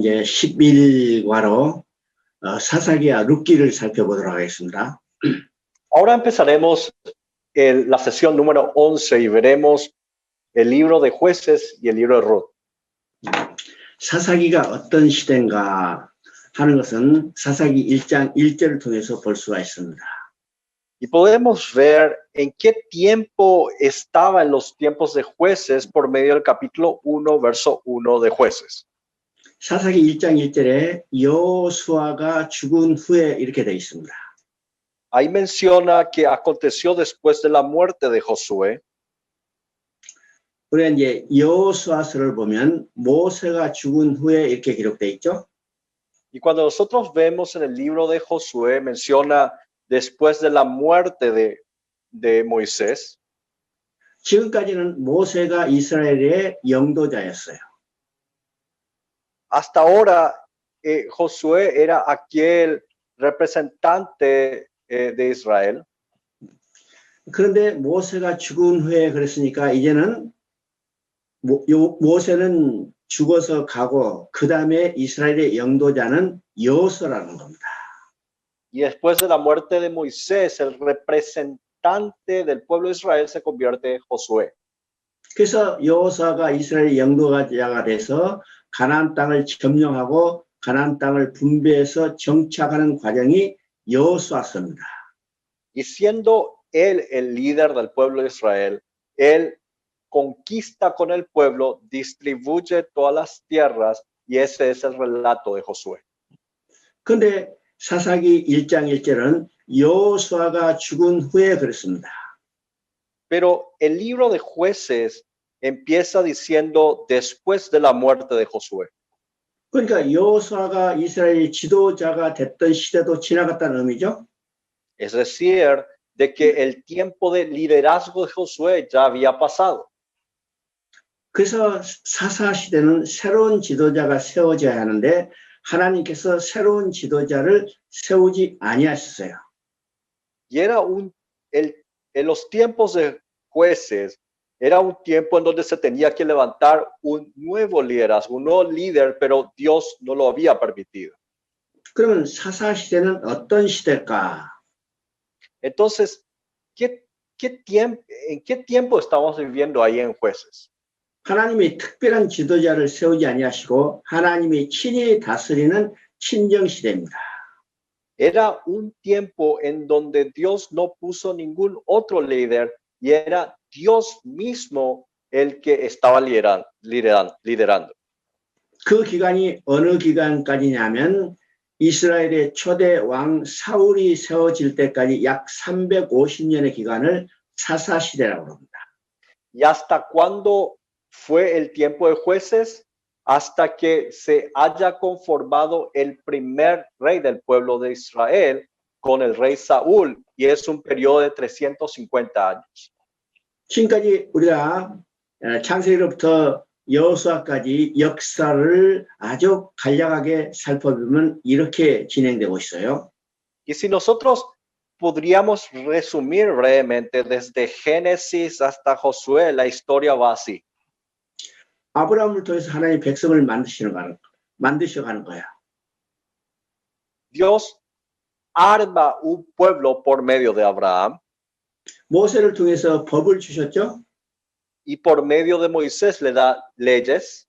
이제 11과로 사사기와 룻기를 살펴보도록 하겠습니다. Ahora empezaremos la sesión número 11 y veremos el libro de jueces y el libro de Ruth. 사사기가 어떤 시대인가 하는 것은 사사기 1장 1절을 통해서 볼 수가 있습니다. Y podemos ver en qué tiempo estaba en los tiempos de jueces por medio del capítulo 1, verso 1 de jueces. 사사기 1장 1절에 여호수아가 죽은 후에 이렇게 되어 있습니다. Ahí menciona que aconteció después de la muerte de Josué. 우리가 이제 여호수아서를 보면 모세가 죽은 후에 이렇게 기록되어 있죠. Y cuando nosotros vemos en el libro de Josué, menciona después de la muerte de Moisés. 지금까지는 모세가 이스라엘의 영도자였어요. Hasta ahora, Josué era aquel representante de Israel. 그런데 모세가 죽은 후에 그랬으니까 이제는 모세는 죽어서 가고 그 다음에 이스라엘의 영도자는 여호수아라는 겁니다. Y después de la muerte de Moisés, el representante del pueblo de Israel se convierte en Josué. 그래서 여호수아가 이스라엘의 영도자가 돼서 가나안 땅을 점령하고 가나안 땅을 분배해서 정착하는 과정이 여호수아서입니다. Y siendo él el líder del pueblo de Israel, él conquista con el pueblo, distribuye todas las tierras y ese es el relato de Josué. 그런데 사사기 1장 1절은 여호수아가 죽은 후에 그랬습니다. Pero el libro de jueces empieza diciendo después de la muerte de Josué. 그러니까 여호수아가 이스라엘 지도자가 됐던 시대도 지나갔다는 의미죠. Es decir, de que el tiempo de liderazgo de Josué ya había pasado. 그래서 사사 시대는 새로운 지도자가 세워져야 하는데 하나님께서 새로운 지도자를 세우지 아니하셨어요. Y era en los tiempos de jueces, era un tiempo en donde se tenía que levantar un nuevo liderazgo, un nuevo líder, pero Dios no lo había permitido. 그러면 사사 시대는 어떤 시대일까? Entonces, ¿en qué tiempo estamos viviendo ahí en jueces? 하나님이 특별한 지도자를 세우지 아니하시고 하나님이 친히 다스리는 친정 시대입니다. Era un tiempo en donde Dios no puso ningún otro líder y era Dios mismo el que estaba liderando. 그 기간이 어느 기간까지냐면 이스라엘의 초대 왕 사울이 세워질 때까지 약 350년의 기간을 사사 시대라고 합니다. ¿Y hasta cuándo fue el tiempo de jueces? Hasta que se haya conformado el primer rey del pueblo de Israel con el rey Saúl, y es un periodo de 350 años. 지금까지 우리가 창세기로부터 여호수아까지 역사를 아주 간략하게 살펴보면 이렇게 진행되고 있어요. Y si nosotros podríamos resumir brevemente desde Génesis hasta Josué, la historia va así. 아브라함을 통해서 하나님 백성을 만드셔가는 거야. Dios arma un pueblo por medio de Abraham. 모세를 통해서 법을 주셨죠. Y por medio de Moisés le da leyes.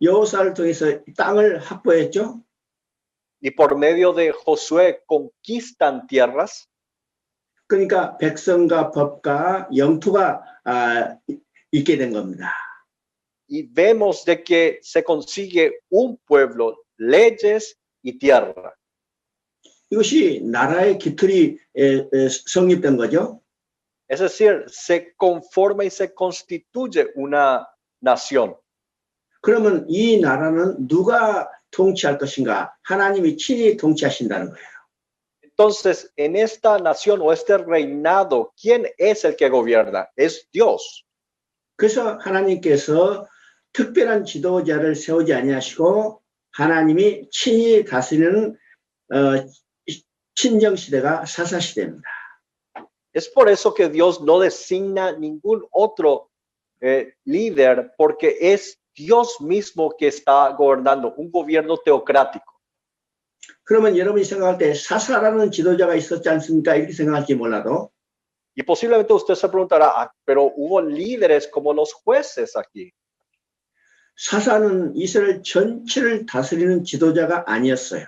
여호수아를 통해서 땅을 확보했죠. Y por medio de Josué conquistan tierras. 그러니까 백성과 법과 영토가 있게 된 겁니다. Y vemos de que se consigue un pueblo, leyes y tierra. 이것이 나라의 기틀이 성립된 거죠. Es decir, se conforma y se constituye una nación. 그러면 이 나라는 누가 통치할 것인가? 하나님이 친히 통치하신다는 거예요. Entonces, en esta nación o este reinado, ¿quién es el que gobierna? Es Dios. 그래서 하나님께서 특별한 지도자를 세우지 아니하시고 하나님이 친히 다스리는 친정 시대가 사사 시대입니다. Es por eso que Dios no designa ningún otro líder, porque es Dios mismo que está gobernando, un gobierno teocrático. 그러면 여러분이 생각할 때 사사라는 지도자가 있었지 않습니까? 이렇게 생각할지 몰라도 Y posiblemente usted se preguntará, pero hubo líderes como los jueces aquí. 사사는 이스라엘 전체를 다스리는 지도자가 아니었어요.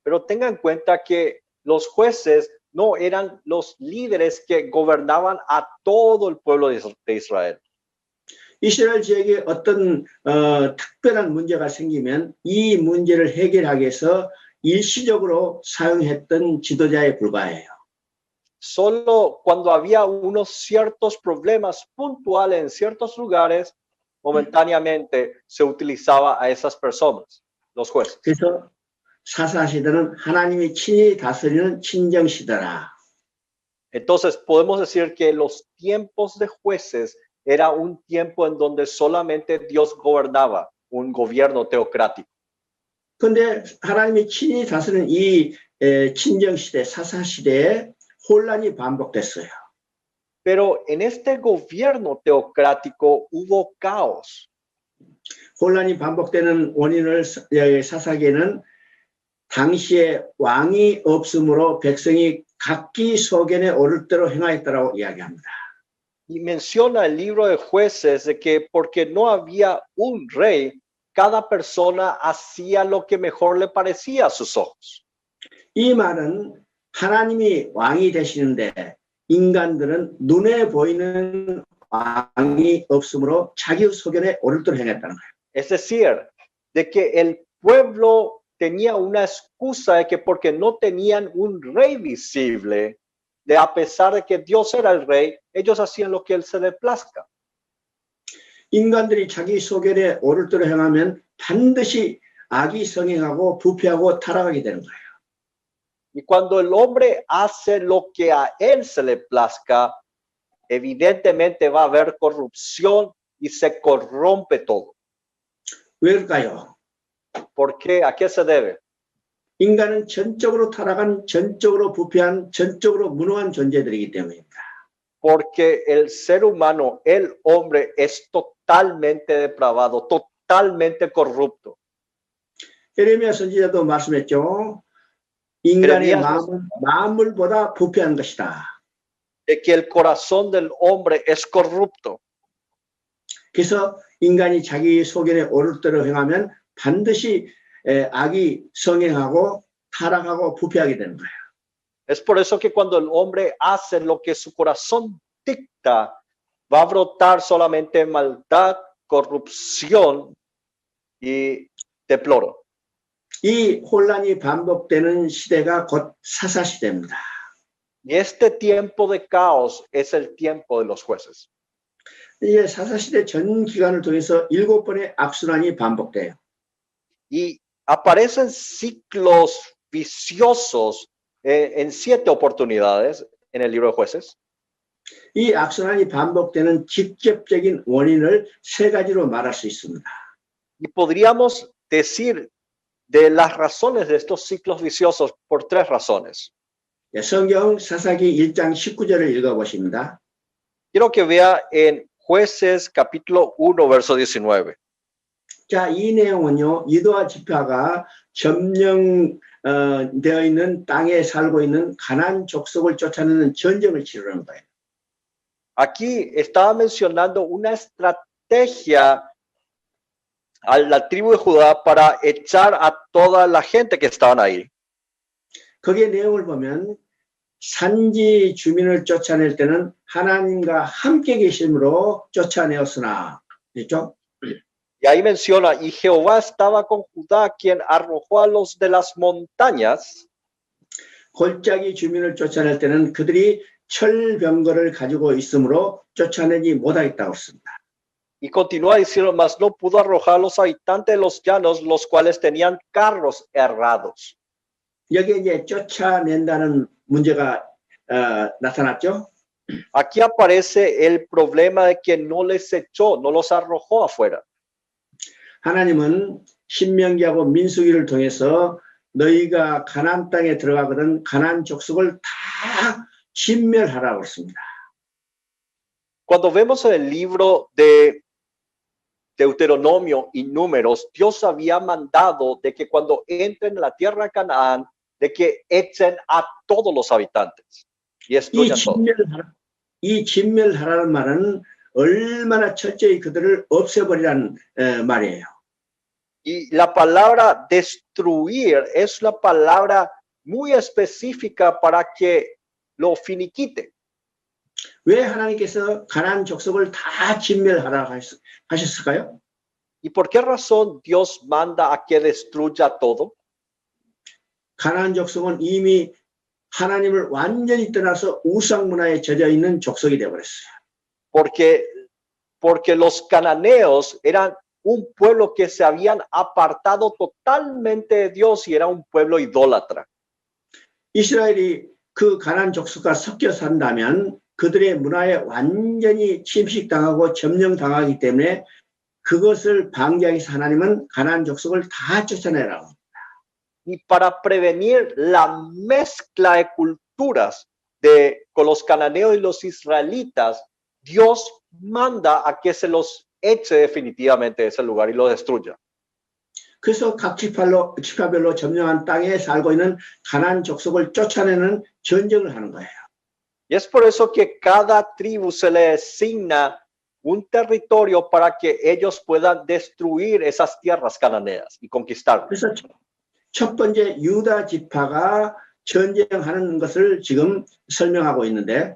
Pero tenga en cuenta que los jueces no eran los líderes que gobernaban a todo el pueblo de Israel. 이스라엘 지역에 어떤 특별한 문제가 생기면 이 문제를 해결하기 위해서 일시적으로 사용했던 지도자에 불과해요. Solo cuando había unos ciertos problemas puntuales en ciertos lugares, momentáneamente se utilizaba a esas personas, los jueces. 그래서 사사 시대는 하나님이 친히 다스리는 친정 시대라. Entonces podemos decir que los tiempos de jueces era un tiempo en donde solamente Dios gobernaba, un gobierno teocrático. 그런데 하나님이 친히 다스리는 이 친정 시대, 사사 시대에 혼란이 반복됐어요. Pero en este gobierno teocrático hubo caos. 혼란이 반복되는 원인을 사사기에는 당시에 왕이 없으므로 백성이 각기 소견에 오를 대로 행하였다라고 이야기합니다. Y menciona el libro de jueces de que porque no había un rey, cada persona hacía lo que mejor le parecía a sus ojos. 이 말은 하나님이 왕이 되시는데 인간들은 눈에 보이는 왕이 없으므로 자기 소견에 오를 대로 행했다는 거예요. Es decir, de que el pueblo tenía una excusa de que porque no tenían un rey visible, de a pesar de que Dios era el rey, ellos hacían lo que él se les plazca. 인간들이 자기 소견에 오를 대로 행하면 반드시 악이 성행하고 부패하고 타락하게 되는 거예요. Y cuando el hombre hace lo que a él se le plazca, evidentemente va a haber corrupción y se corrompe todo. 왜일까요? ¿Por qué? ¿A qué se debe? 인간은 전적으로 타락한, 전적으로 부패한, 전적으로 무능한 존재들이기 때문입니다. Porque el ser humano, el hombre, es totalmente depravado, totalmente corrupto. 에레미야 선지자도 말씀했죠. 인간의 마음은 만물보다 부패한 것이다. De que el corazón del hombre es corrupto. 그래서 인간이 자기 소견에 오를 대로 행하면 반드시 악이 성행하고 타락하고 부패하게 되는 거예요. Es por eso que cuando el hombre hace lo que su corazón dicta, va a brotar solamente maldad, corrupción y deploro. 이 혼란이 반복되는 시대가 곧 사사 시대입니다. Y este tiempo de caos es el tiempo de los jueces. 이제 사사 시대 전 기간을 통해서 7번의 악순환이 반복돼요. Y aparecen ciclos viciosos en 7 oportunidades en el libro de jueces. 이 악순환이 반복되는 직접적인 원인을 3가지로 말할 수 있습니다. Y podríamos decir de las razones de estos ciclos viciosos por 3 razones. 성경 사사기 1장 19절을 읽어보십니다. Quiero que vea en Jueces capítulo 1, verso 19. 자, 이 내용은요, 이도와 지파가 점령되어 있는 땅에 살고 있는 가나안 족속을 쫓아내는 전쟁을 치르는 거예요. Aquí estaba mencionando una estrategia a la tribu de Judá para echar a toda la gente que estaban ahí. 거기에 내용을 보면 산지 주민을 쫓아낼 때는 하나님과 함께 계심으로 쫓아내었으나, 그렇죠? Y ahí menciona, y Jehová estaba con Judá, quien arrojó a los de las montañas. 골짜기 주민을 쫓아낼 때는 그들이 철병거를 가지고 있으므로 쫓아내지 못하겠다고 했습니다. Y continúa diciendo, mas no pudo arrojar a los habitantes de los llanos, los cuales tenían carros errados. 여기에 이제 쫓아낸다는 문제가 나타났죠. Aquí aparece el problema de que no les echó, no los arrojó afuera. 하나님은 신명기하고 민수기를 통해서 너희가 가나안 땅에 들어가거든 가나안 족속을 다 진멸하라고 했습니다. Cuando vemos en el libro de Deuteronomio y Números, Dios había mandado de que cuando entren a la tierra de Canaán, de que echen a todos los habitantes y 이 destruyan todo. 이 진멸하라는 말은 얼마나 철저히 그들을 없애버리라는 말이에요. Y la palabra destruir es una palabra muy específica para que lo finiquite. 왜 하나님께서 가나안 족속을 다 진멸하라 하셨을까요? ¿Y por qué razón Dios manda a que destruya todo? 가나안 족속은 이미 하나님을 완전히 떠나서 우상 문화에 젖어 있는 족속이 되어버렸어요. Porque los cananeos eran un pueblo que se habían apartado totalmente de Dios y era un pueblo idólatra. 이스라엘이 그 가나안 족속과 섞여 산다면 그들의 문화에 완전히 침식당하고 점령당하기 때문에 그것을 방지하기 위해서 하나님은 가나안 족속을 다 쫓아내라고. Y para prevenir la mezcla de culturas con los cananeos y los israelitas, Dios manda a que se los eche definitivamente de ese lugar y lo destruya. 그래서 각 지파별로 점령한 땅에 살고 있는 가나안 족속을 쫓아내는 전쟁을 하는 거예요. Y es por eso que cada tribu se le designa un territorio para que ellos puedan destruir esas tierras cananeas y conquistarlas. 그래서 첫 번째 유다 지파가 전쟁하는 것을 지금 설명하고 있는데,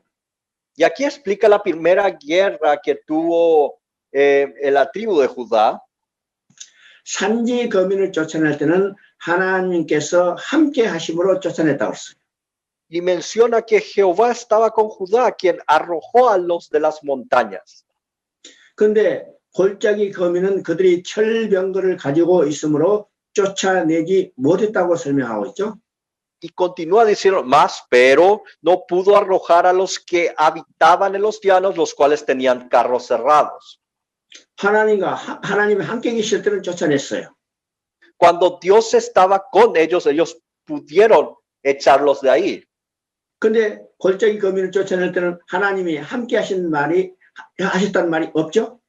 Y aquí explica la primera guerra que tuvo la tribu de Judá. 산지 거민을 쫓아낼 때는 하나님께서 함께 하심으로 쫓아냈다고 했어요. Y menciona que Jehová estaba con Judá, quien arrojó a los de las montañas. 그런데 골짜기 거민은 그들이 철병거를 가지고 있으므로 쫓아내지 못했다고 설명하고 있죠. Y continúa diciendo más, pero no pudo arrojar a los que habitaban en los llanos, los cuales tenían carros cerrados. 하나님이 함께 계실 때는 쫓아냈어요. Cuando Dios estaba con ellos, ellos pudieron echarlos de ahí. 근데 골짜기 거민을 쫓아낼 때는 하나님이 함께 하셨다는 말이 없죠?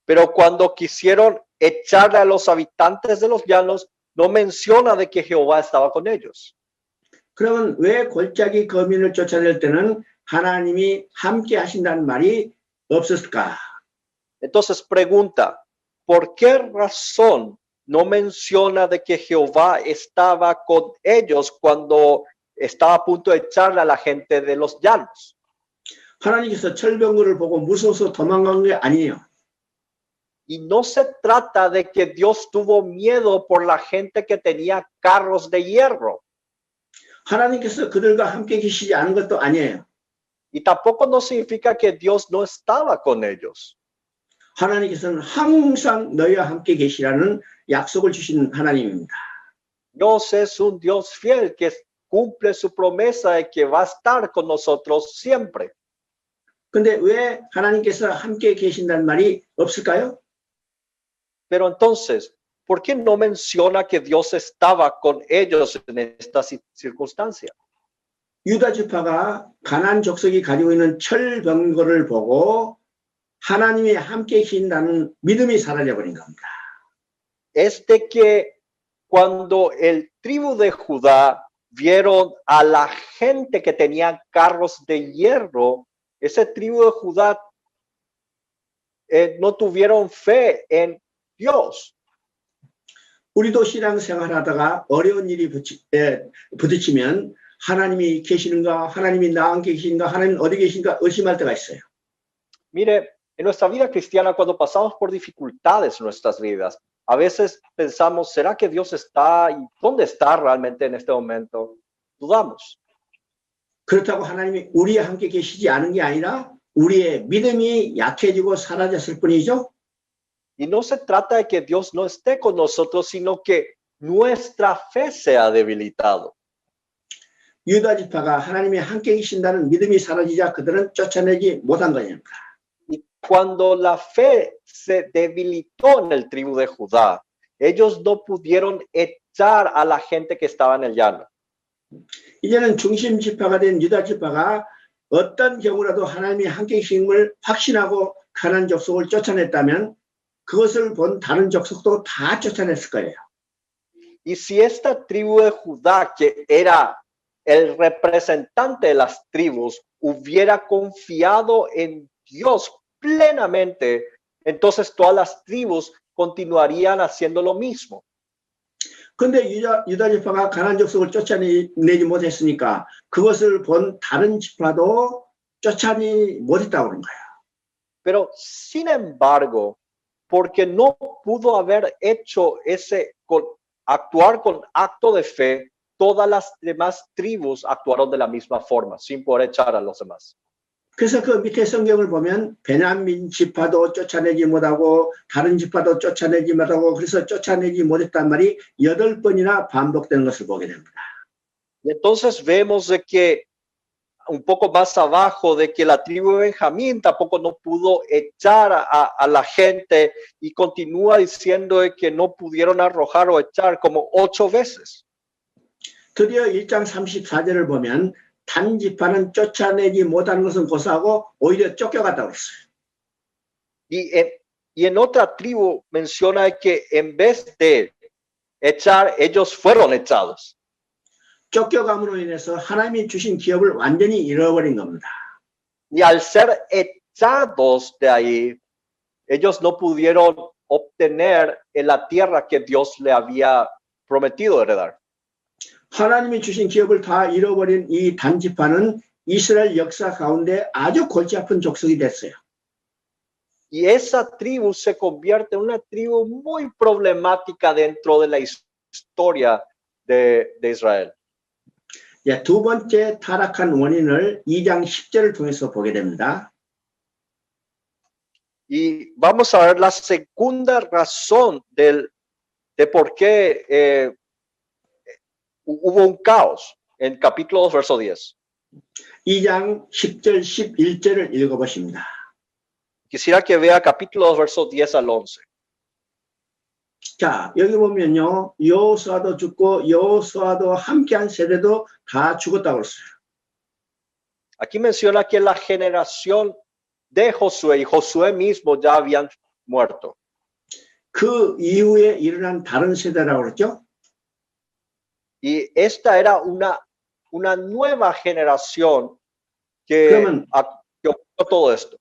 Pero cuando quisieron echar a los habitantes de los llanos, no menciona de que Jehová estaba con ellos. 그러면 왜 골짜기 거민을 쫓아낼 때는 하나님이 함께 하신다는 말이 없었을까? Entonces pregunta, ¿por qué razón no menciona de que Jehová estaba con ellos cuando estaba a punto de echarle a la gente de los llanos? 하나님께서 철병거를 보고 무서워서 도망간 게 아니에요. Y no se trata de que Dios tuvo miedo por la gente que tenía carros de hierro. 하나님께서 그들과 함께 계시지 않은 것도 아니에요. Y tampoco no significa que Dios no estaba con ellos. 하나님께서는 항상 너희와 함께 계시라는 약속을 주신 하나님입니다. Dios es un Dios fiel que cumple su promesa de que va a estar con nosotros siempre. 근데 왜 하나님께서 함께 계신다는 말이 없을까요? Pero entonces, ¿por qué no menciona que Dios estaba con ellos en esta circunstancia? 유다 지파가 가나안 족속이 가지고 있는 철병거를 보고 하나님이 함께 계신다는 믿음이 사라져 버린 겁니다. Es de que cuando el tribu de Judá vieron a la gente que tenía carros de hierro, ese tribu de Judá no tuvieron fe en Dios. 우리도 신앙생활하다가 어려운 일이 부딪히면 하나님이 계시는가, 하나님이 나와 함께 계시는가, 하나님 어디 계신가 의심할 때가 있어요. Mire, en nuestra vida cristiana, cuando pasamos por dificultades en nuestras vidas, a veces pensamos, ¿será que Dios está? ¿Y dónde está realmente en este momento? Dudamos. 그렇다고 하나님이 우리와 함께 계시지 않은 게 아니라 우리의 믿음이 약해지고 사라졌을 뿐이죠. Y no se trata de que Dios no esté con nosotros, sino que nuestra fe se ha debilitado. 유다 지파가 하나님이 함께 계신다는 믿음이 사라지자 그들은 쫓아내지 못한 거입니다. Y cuando la fe se debilitó en el tribu de Judá, ellos no pudieron echar a la gente que estaba en el llano. 이제는 중심 지파가 된 유다 지파가 어떤 경우라도 하나님이 함께 계심을 확신하고 가나안 족속을 쫓아냈다면 그것을 본 다른 족속도 다 쫓아냈을 거예요. Y si esta tribu de Judá, que era el representante de las tribus, hubiera confiado en Dios plenamente, entonces todas las tribus continuarían haciendo lo mismo. 근데 유다 지파가 가나안 족속을 쫓아내지 못했으니까 그것을 본 다른 지파도 쫓아내지 못했다고 그런 거야. Pero sin embargo, porque no pudo haber hecho actuar con acto de fe, todas las demás tribus actuaron de la misma forma, sin poder echar a los demás. 그래서 그 밑에 성경을 보면 베냐민 지파도 쫓아내지 못하고 다른 지파도 쫓아내지 못하고 그래서 쫓아내지 못했단 말이 8번이나 반복되는 것을 보게 됩니다. Y entonces vemos de que un poco más abajo de que la tribu de Benjamín tampoco no pudo echar a la gente y continúa diciendo de que no pudieron arrojar o echar como 8 veces. 드디어 1장 34절을 보면 단 지파는 쫓아내지 못하는 것은 고사하고 오히려 쫓겨갔다고 그랬어요. Y en otra tribu menciona que en vez de echar, ellos fueron echados. 쫓겨감으로 인해서 하나님이 주신 기업을 완전히 잃어버린 겁니다. Y al ser echados de ahí, ellos no pudieron obtener en la tierra que Dios le había prometido heredar. 하나님이 주신 기업을 다 잃어버린 이 단지파는 이스라엘 역사 가운데 아주 골치 아픈 족속이 됐어요. Y esa tribu se convierte en una tribu muy problemática dentro de la historia de Israel. 예, 두 번째 타락한 원인을 2장 10절을 통해서 보게 됩니다. Y vamos a ver la segunda razón de por qué hubo un caos en capítulo 2, verso 10. 2장 10절, 11절을 읽어보십니다. Quisiera que vea capítulo 2, verso 10 al 11. 자, 여기 보면요. 여호수아도 죽고 여호수아도 함께한 세대도 다 죽었다고 그랬어요. Aquí menciona que la generación de Josué y Josué mismo ya habían muerto. 그 이후에 일어난 다른 세대라고 그랬죠. Y esta era una nueva generación que ocurrió todo esto.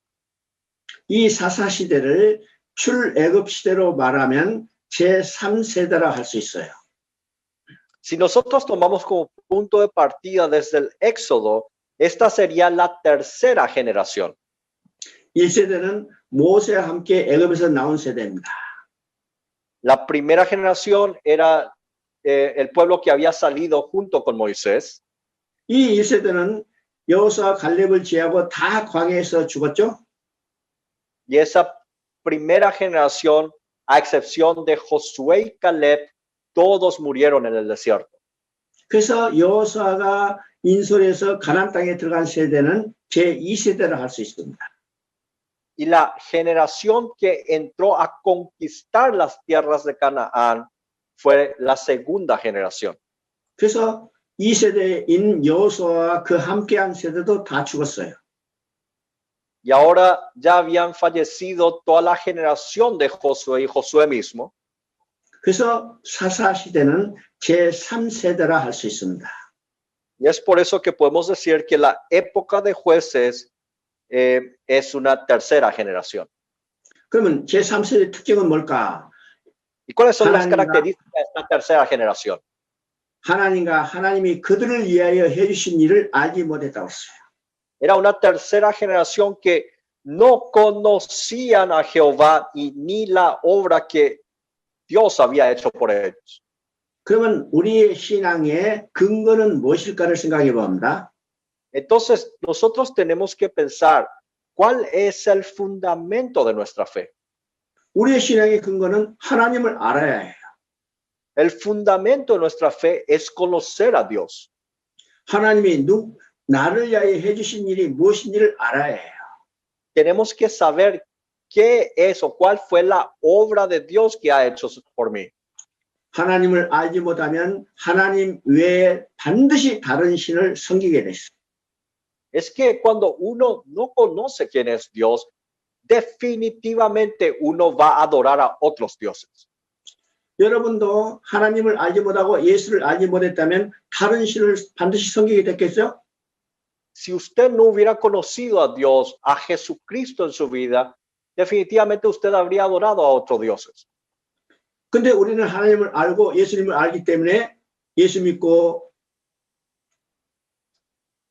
이 사사시대를 출애굽시대로 말하면 제3세대라 할 수 있어요. Si nosotros tomamos como punto de partida desde el Éxodo, esta sería la tercera generación. 1세대는 모세와 함께 애굽에서 나온 세대입니다. La primera generación era el pueblo que había salido junto con Moisés. 이 1세대는 여호수아 갈렙을 제하고 다 광야에서 죽었죠. Y esa primera generación, a excepción de Josué y Caleb, todos murieron en el desierto. 그래서 여호수아가 인솔에서 가나안 땅에 들어간 세대는 제2세대라 할 수 있습니다. Y la generación que entró a conquistar las tierras de Canaán fue la segunda generación. 그래서 2세대인 여호수아와 그 함께한 세대도 다 죽었어요. Y ahora ya habían fallecido toda la generación de Josué y Josué mismo. 그래서 사사시대는 제3세대라 할 수 있습니다. Y es por eso que podemos decir que la época de jueces es una tercera generación. 그러면 제3세대 특징은 뭘까? ¿Y cuáles son las características de esta tercera generación? 하나님과 하나님이 그들을 위하여 해주신 일을 알지 못했다고 했어요. Era una tercera generación que no conocían a Jehová y ni la obra que Dios había hecho por ellos. 그러면 우리의 신앙의 근거는 무엇일까를 생각해 봅니다. Entonces, nosotros tenemos que pensar cuál es el fundamento de nuestra fe. 우리의 신앙의 근거는 하나님을 알아야 해요. El fundamento de nuestra fe es conocer a Dios. 하나님이 나를 위하여 해주신 일이 무엇인지를 알아야 해요. Tenemos que saber qué es o cuál fue la obra de Dios que ha hecho por mí. 하나님을 알지 못하면 하나님 외에 반드시 다른 신을 섬기게 됐어요. Es que cuando uno no conoce quién es Dios, definitivamente uno va a adorar a otros dioses. 여러분도 하나님을 알지 못하고 예수를 알지 못했다면 다른 신을 반드시 섬기게 됐겠죠? Si usted no hubiera conocido a Dios, a Jesucristo en su vida, definitivamente usted habría adorado a otros dioses. 근데 우리는 하나님을 알고 예수님을 알기 때문에 예수 믿고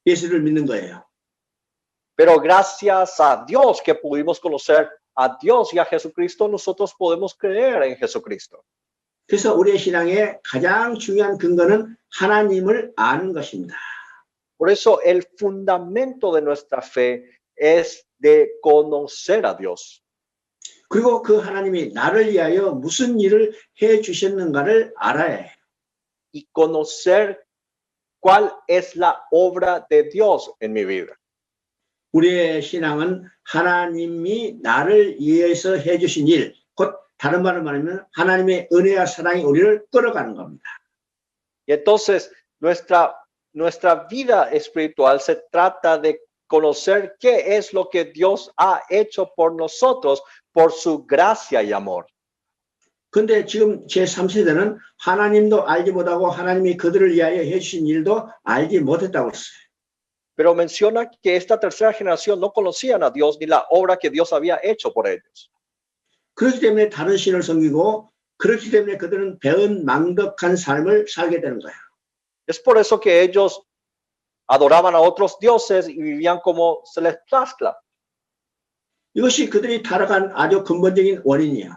예수를 믿는 거예요. Pero gracias a Dios que pudimos conocer a Dios y a Jesucristo, nosotros podemos creer en Jesucristo. 그래서 우리의 신앙의 가장 중요한 근거는 하나님을 아는 것입니다. Por eso el fundamento de nuestra fe es de conocer a Dios. 그리고 그 하나님이 나를 위하여 무슨 일을 해 주셨는가를 알아야 해요. Y conocer cuál es la obra de Dios en mi vida. 우리의 신앙은 하나님이 나를 위해서 해 주신 일, 곧 다른 말로 말하면 하나님의 은혜와 사랑이 우리를 끌어가는 겁니다. Y entonces nuestra vida espiritual se trata de conocer qué es lo que Dios ha hecho por nosotros por su gracia y amor. 근데 지금 제3세대는 하나님도 알지 못하고 하나님이 그들을 위하여 해주신 일도 알지 못했다고 했어요. Pero menciona que esta tercera generación no conocían a Dios ni la obra que Dios había hecho por ellos. 그렇기 때문에 다른 신을 섬기고 그렇기 때문에 그들은 배은망덕한 삶을 살게 되는 거예요. Es por eso que ellos adoraban a otros dioses y vivían como se les plazca. 이것이 그들이 타락한 아주 근본적인 원인이에요.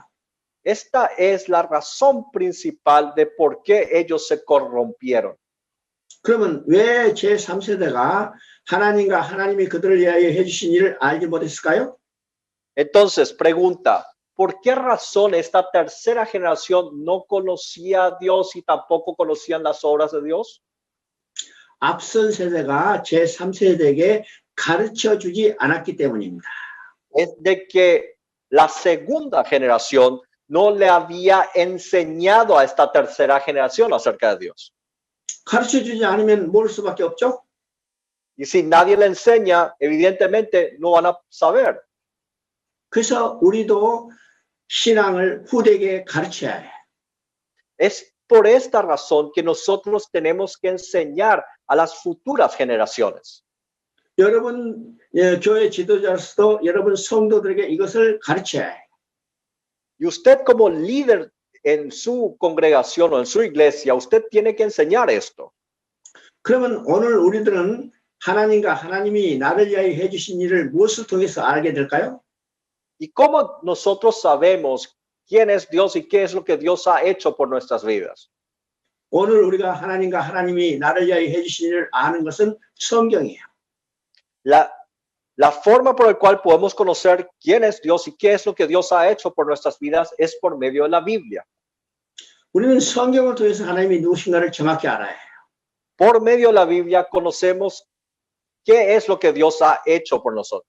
Esta es la razón principal de por qué ellos se corrompieron. 그러면 왜 제3세대가 하나님과 하나님이 그들을 위하여 해주신 일을 알지 못했을까요? Entonces, pregunta, ¿por qué razón esta tercera generación no conocía a Dios y tampoco conocían las obras de Dios? 앞선 세대가 제3세대에게 가르쳐주지 않았기 때문입니다. Es de que la segunda generación no le había enseñado a esta tercera generación acerca de Dios. 가르쳐주지 않으면 모를 수밖에 없죠? Y si nadie le enseña, evidentemente no van a saber. 그래서 우리도 신앙을 후대에게 가르쳐야 해. Es por esta razón que nosotros tenemos que enseñar a las futuras generaciones. 여러분 교회 지도자로서도 여러분 성도들에게 이것을 가르쳐야 해. Y usted como líder en su congregación o en su iglesia, usted tiene que enseñar esto. 그러면 오늘 우리들은 하나님과 하나님이 나를 위하여 해주신 일을 무엇을 통해서 알게 될까요? ¿Y cómo nosotros sabemos quién es Dios y qué es lo que Dios ha hecho por nuestras vidas? 오늘 우리가 하나님과 하나님이 나를 위하여 해주신 일을 아는 것은 성경이에요. La forma por la cual podemos conocer quién es Dios y qué es lo que Dios ha hecho por nuestras vidas es por medio de la Biblia. 우리는 성경을 통해서 하나님이 누구신가를 정확히 알아야 해요. Por medio de la Biblia conocemos qué es lo que Dios ha hecho por nosotros.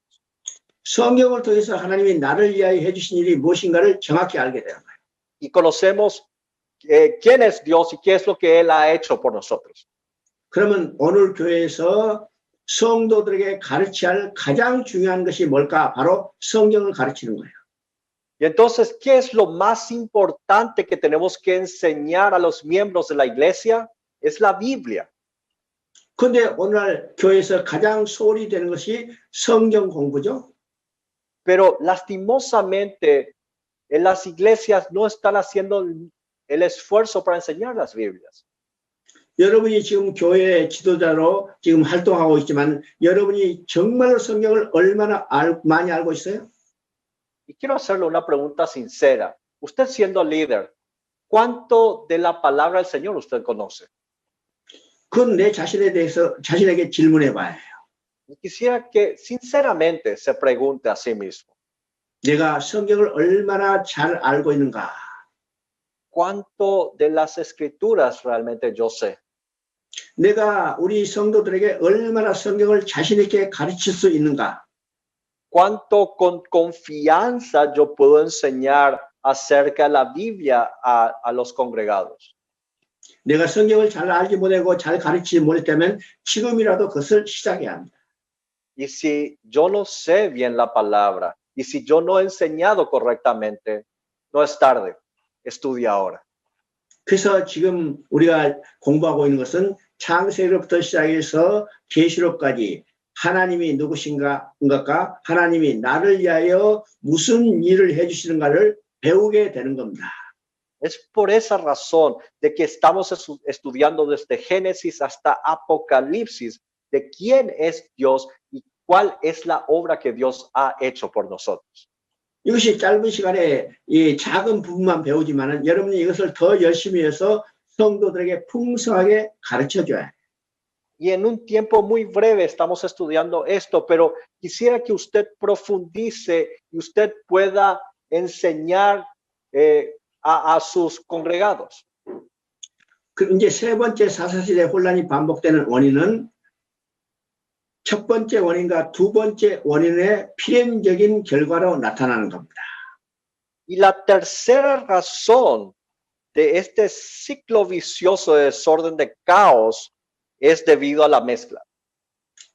성경을 통해서 하나님이 나를 위하여 해주신 일이 무엇인가를 정확히 알게 되는 거예요. Y conocemos quién es Dios y qué es lo que Él ha hecho por nosotros. 그러면 오늘 교회에서 성도들에게 가르쳐야 할 가장 중요한 것이 뭘까? 바로 성경을 가르치는 거예요. Y entonces, ¿qué es lo más importante que tenemos que enseñar a los miembros de la iglesia? Es la Biblia. 그런데 오늘날 교회에서 가장 소홀히 되는 것이 성경 공부죠. Pero lastimosamente, en las iglesias no están haciendo el esfuerzo para enseñar las Biblias. 여러분이 지금 교회 지도자로 지금 활동하고 있지만 여러분이 정말로 성경을 얼마나 많이 알고 있어요? Y quiero hacerle una pregunta sincera. Usted siendo líder, ¿cuánto de la palabra del Señor usted conoce? 그건 내 자신에 대해서 자신에게 질문해 봐야 해요. Y quisiera que sinceramente se pregunte a sí mismo. 내가 성경을 얼마나 잘 알고 있는가? ¿Cuánto de las escrituras realmente yo sé? 내가 우리 성도들에게 얼마나 성경을 자신 있게 가르칠 수 있는가? ¿Cuánto con confianza yo puedo enseñar acerca de la Biblia a los congregados? 내가 성경을 잘 알지 못하고 잘 가르치지 못했다면 지금이라도 그것을 시작해야 합니다. Y si yo no sé bien la palabra, Y si yo no he enseñado correctamente, no es tarde, estudia ahora. 그래서 지금 우리가 공부하고 있는 것은 창세기로부터 시작해서 계시록까지 하나님이 누구신가, 하나님이 나를 위하여 무슨 일을 해주시는가를 배우게 되는 겁니다. Es por esa razón de que estamos estudiando desde Génesis hasta Apocalipsis de quién es Dios y cuál es la obra que Dios ha hecho por nosotros. 이것이 짧은 시간에 이 작은 부분만 배우지만은 여러분이 이것을 더 열심히 해서 성도들에게 풍성하게 가르쳐 줘야 해요. Y en un tiempo muy breve estamos estudiando esto, pero quisiera que usted profundice y usted pueda enseñar a sus congregados. 이제 세 번째 사사시대 혼란이 반복되는 원인은 첫 번째 원인과 두 번째 원인의 필연적인 결과로 나타나는 겁니다. Y la tercera razón de este ciclo vicioso de desorden de caos es debido a la mezcla.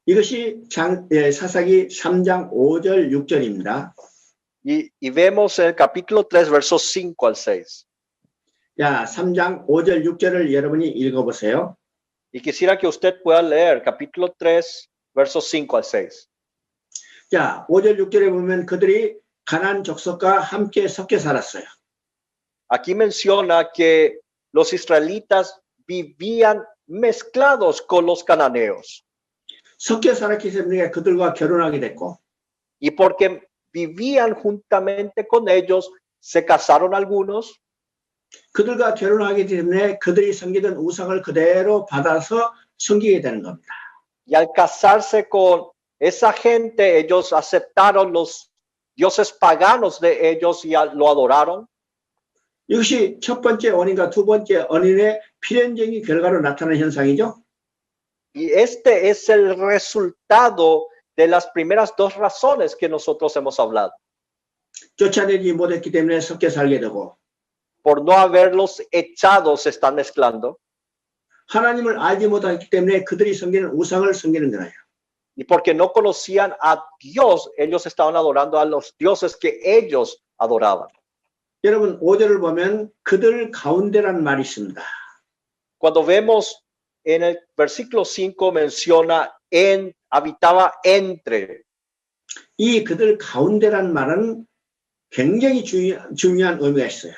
이것이 사사기 3장 5절 6절입니다. Y vemos en el capítulo 3, versos 5 al 6. 자, 3장 5절 6절을 여러분이 읽어보세요. Y quisiera que usted pueda leer capítulo 3, versos 5 al 6. 자, 5절 6절에 보면 그들이 가나안 족속과 함께 섞여 살았어요. Aquí menciona que los israelitas vivían mezclados con los cananeos. 섞여 살았기 때문에 그들과 결혼하게 됐고 Y porque vivían juntamente con ellos, se casaron algunos. 그들과 결혼하기 때문에 그들이 섬기던 우상을 그대로 받아서 섬기게 되는 겁니다. Y al casarse con esa gente, ellos aceptaron los dioses paganos de ellos y lo adoraron. 이것이 첫 번째 원인과 두 번째 원인의 필연적인 결과로 나타나는 현상이죠. Y este es el resultado de las primeras dos razones que nosotros hemos hablado. 쫓아내지 못했기 때문에 섞여 살게 되고 Por no haberlos echado, se están mezclando. 하나님을 알지 못했기 때문에 그들이 섬기는 우상을 섬기는 거예요. Y porque no conocían a Dios, ellos estaban adorando a los dioses que ellos adoraban. 여러분 5절을 보면 그들 가운데라는 말이 있습니다. Cuando vemos en el versículo 5 menciona habitaba entre. 이 그들 가운데라는 말은 굉장히 중요한 의미가 있어요.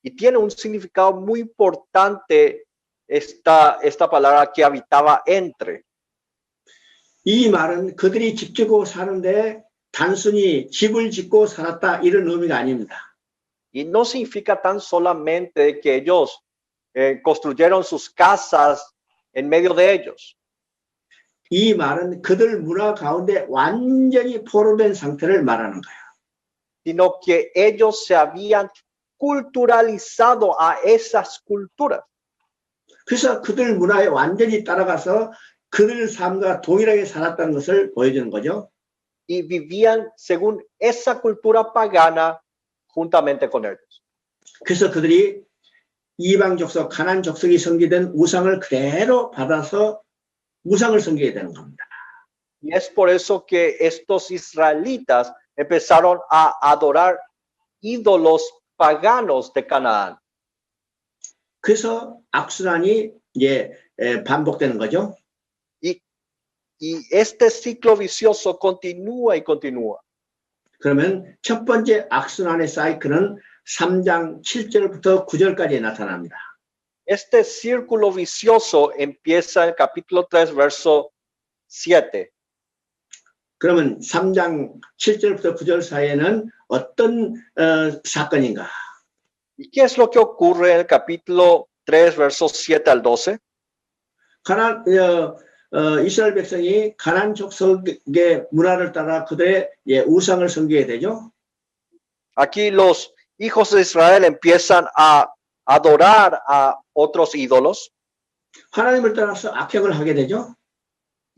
Y tiene un significado muy importante esta palabra que habitaba entre. 이 말은 그들이 집 짓고 사는데 단순히 집을 짓고 살았다 이런 의미가 아닙니다. Y no significa tan solamente que ellos construyeron sus casas en medio de ellos. 이 말은 그들 문화 가운데 완전히 포로된 상태를 말하는 거예요. Sino que ellos se habían culturalizado a esas culturas. 그래서 그들 문화에 완전히 따라가서 그들 삶과 동일하게 살았다는 것을 보여주는 거죠. Y vivían según esa cultura pagana juntamente con ellos. 그래서 그들이 이방 족속, 가나안 족속이 섬기던 우상을 그대로 받아서 우상을 섬기게 되는 겁니다. Y es por eso que estos israelitas empezaron a adorar ídolos paganos de Canaán. 그래서 악순환이 이제 반복되는 거죠. Y este ciclo vicioso continúa y continúa. 그러면 첫 번째 악순환의 사이클은 3장 7절부터 9절까지 나타납니다. Este círculo vicioso empieza en el capítulo 3, verso 7. 그러면 3장 7절부터 9절 사이에는 어떤 사건인가? ¿Y qué es lo que ocurre en el capítulo 3, versos 7 al 12? 이스라엘 백성이 가나안 족속의 문화를 따라 그들의 우상을 섬기게 되죠. Aquí los hijos de Israel empiezan a adorar a otros ídolos. 하나님을 따라서 악행을 하게 되죠.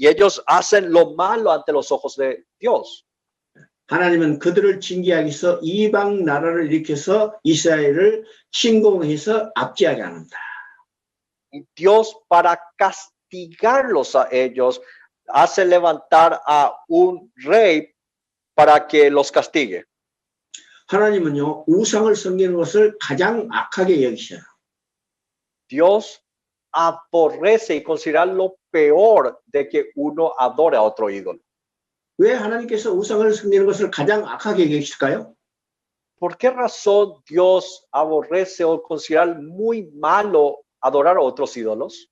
Y ellos hacen lo malo ante los ojos de Dios. 하나님은 그들을 징계하기 위해서 이방 나라를 일으켜서 이스라엘을 침공해서 압제하게 합니다. Y Dios, para castigarlos a ellos, hace levantar a un rey para que los castigue. 하나님은요, 우상을 섬기는 것을 가장 악하게 여기셔요. Dios aborrece y considera lo peor de que uno adore a otro ídolo. 왜 하나님께서 우상을 섬기는 것을 가장 악하게 여기실까요? ¿Por qué razón Dios aborrece o considera muy malo adorar a otros ídolos?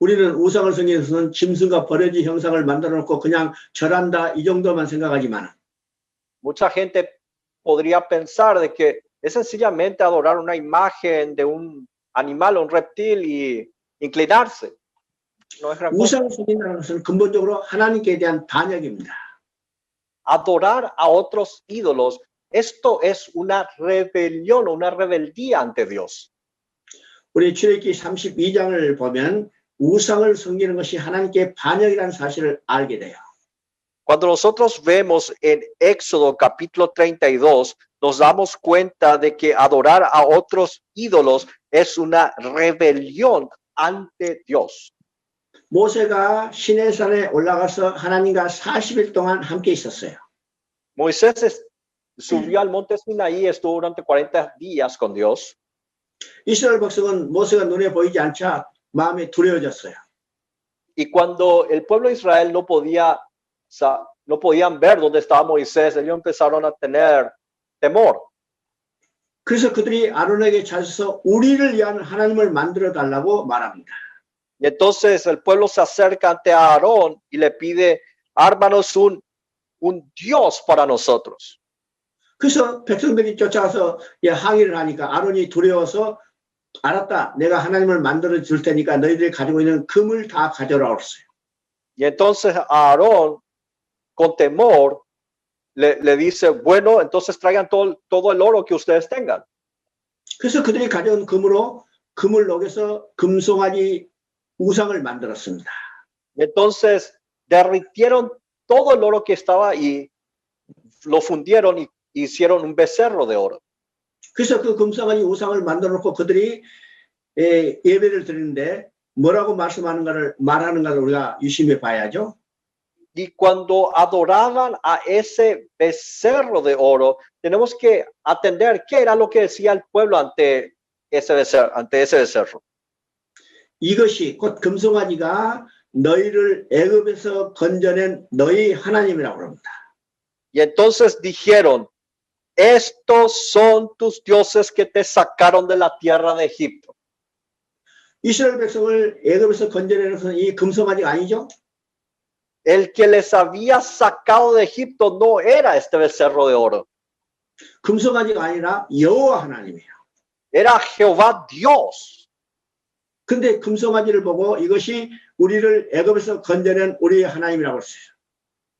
우리는 우상을 섬기는 것은 짐승과 버려진 형상을 만들어 놓고 그냥 절한다 이 정도만 생각하지만 Mucha gente podría pensar de que es sencillamente adorar una imagen de un animal o un reptil y inclinarse. No es gran cosa. 우상을 섬긴다는 것은 근본적으로 하나님께 대한 반역입니다. Adorar a otros ídolos, esto es una rebelión, una rebeldía ante Dios. 우리 출애굽기 32장을 보면 우상을 섬기는 것이 하나님께 반역이라는 사실을 알게 돼요. Cuando nosotros vemos en Éxodo capítulo 32, nos damos cuenta de que adorar a otros ídolos es una rebelión ante Dios. 모세가 시내산에 올라가서 하나님과 40일 동안 함께 있었어요. Moisés subió al monte Sinaí, estuvo durante 40 días con Dios. 이스라엘 백성은 모세가 눈에 보이지 않자 마음이 두려워졌어요. Y cuando el pueblo de Israel no podían ver dónde estaba Moisés, ellos empezaron a tener temor. 그래서 그들이 아론에게 찾아서 우리를 위한 하나님을 만들어 달라고 말합니다. Y entonces el pueblo se acerca ante Aarón y le pide, ármanos un Dios para nosotros. 그래서 백성들이 쫓아가서 항의를 하니까 아론이 두려워서 알았다. 내가 하나님을 만들어 줄 테니까 너희들이 가지고 있는 금을 다 가져라 그랬어요. Y entonces Aarón, con temor, le dice, bueno, entonces traigan todo el oro que ustedes tengan. 그래서 그들이 가져온 금으로 금을 녹여서 금송아지 우상을 만들었습니다. Y entonces derritieron todo el oro que estaba y lo fundieron y hicieron un becerro de oro. 그래서 그 금송아지 우상을 만들어 놓고 그들이 예배를 드리는데 뭐라고 말하는가를 우리가 유심히 봐야죠. Y cuando adoraban a ese becerro de oro, tenemos que atender qué era lo que decía el pueblo ante ese becerro. 이것이 곧 금송아지가 너희를 애굽에서 건져낸 너희 하나님이라고 합니다. Y entonces dijeron, estos son tus dioses que te sacaron de la tierra de Egipto. 이스라엘 백성을 애굽에서 건져내는 것은 이 금송아지가 아니죠? El que les había sacado de Egipto no era este becerro de oro. 금송아지가 아니라 여호와 하나님이에요. Era Jehová Dios. 근데 금송아지를 보고 이것이 우리를 애굽에서 건져낸 우리 하나님이라고 했어요.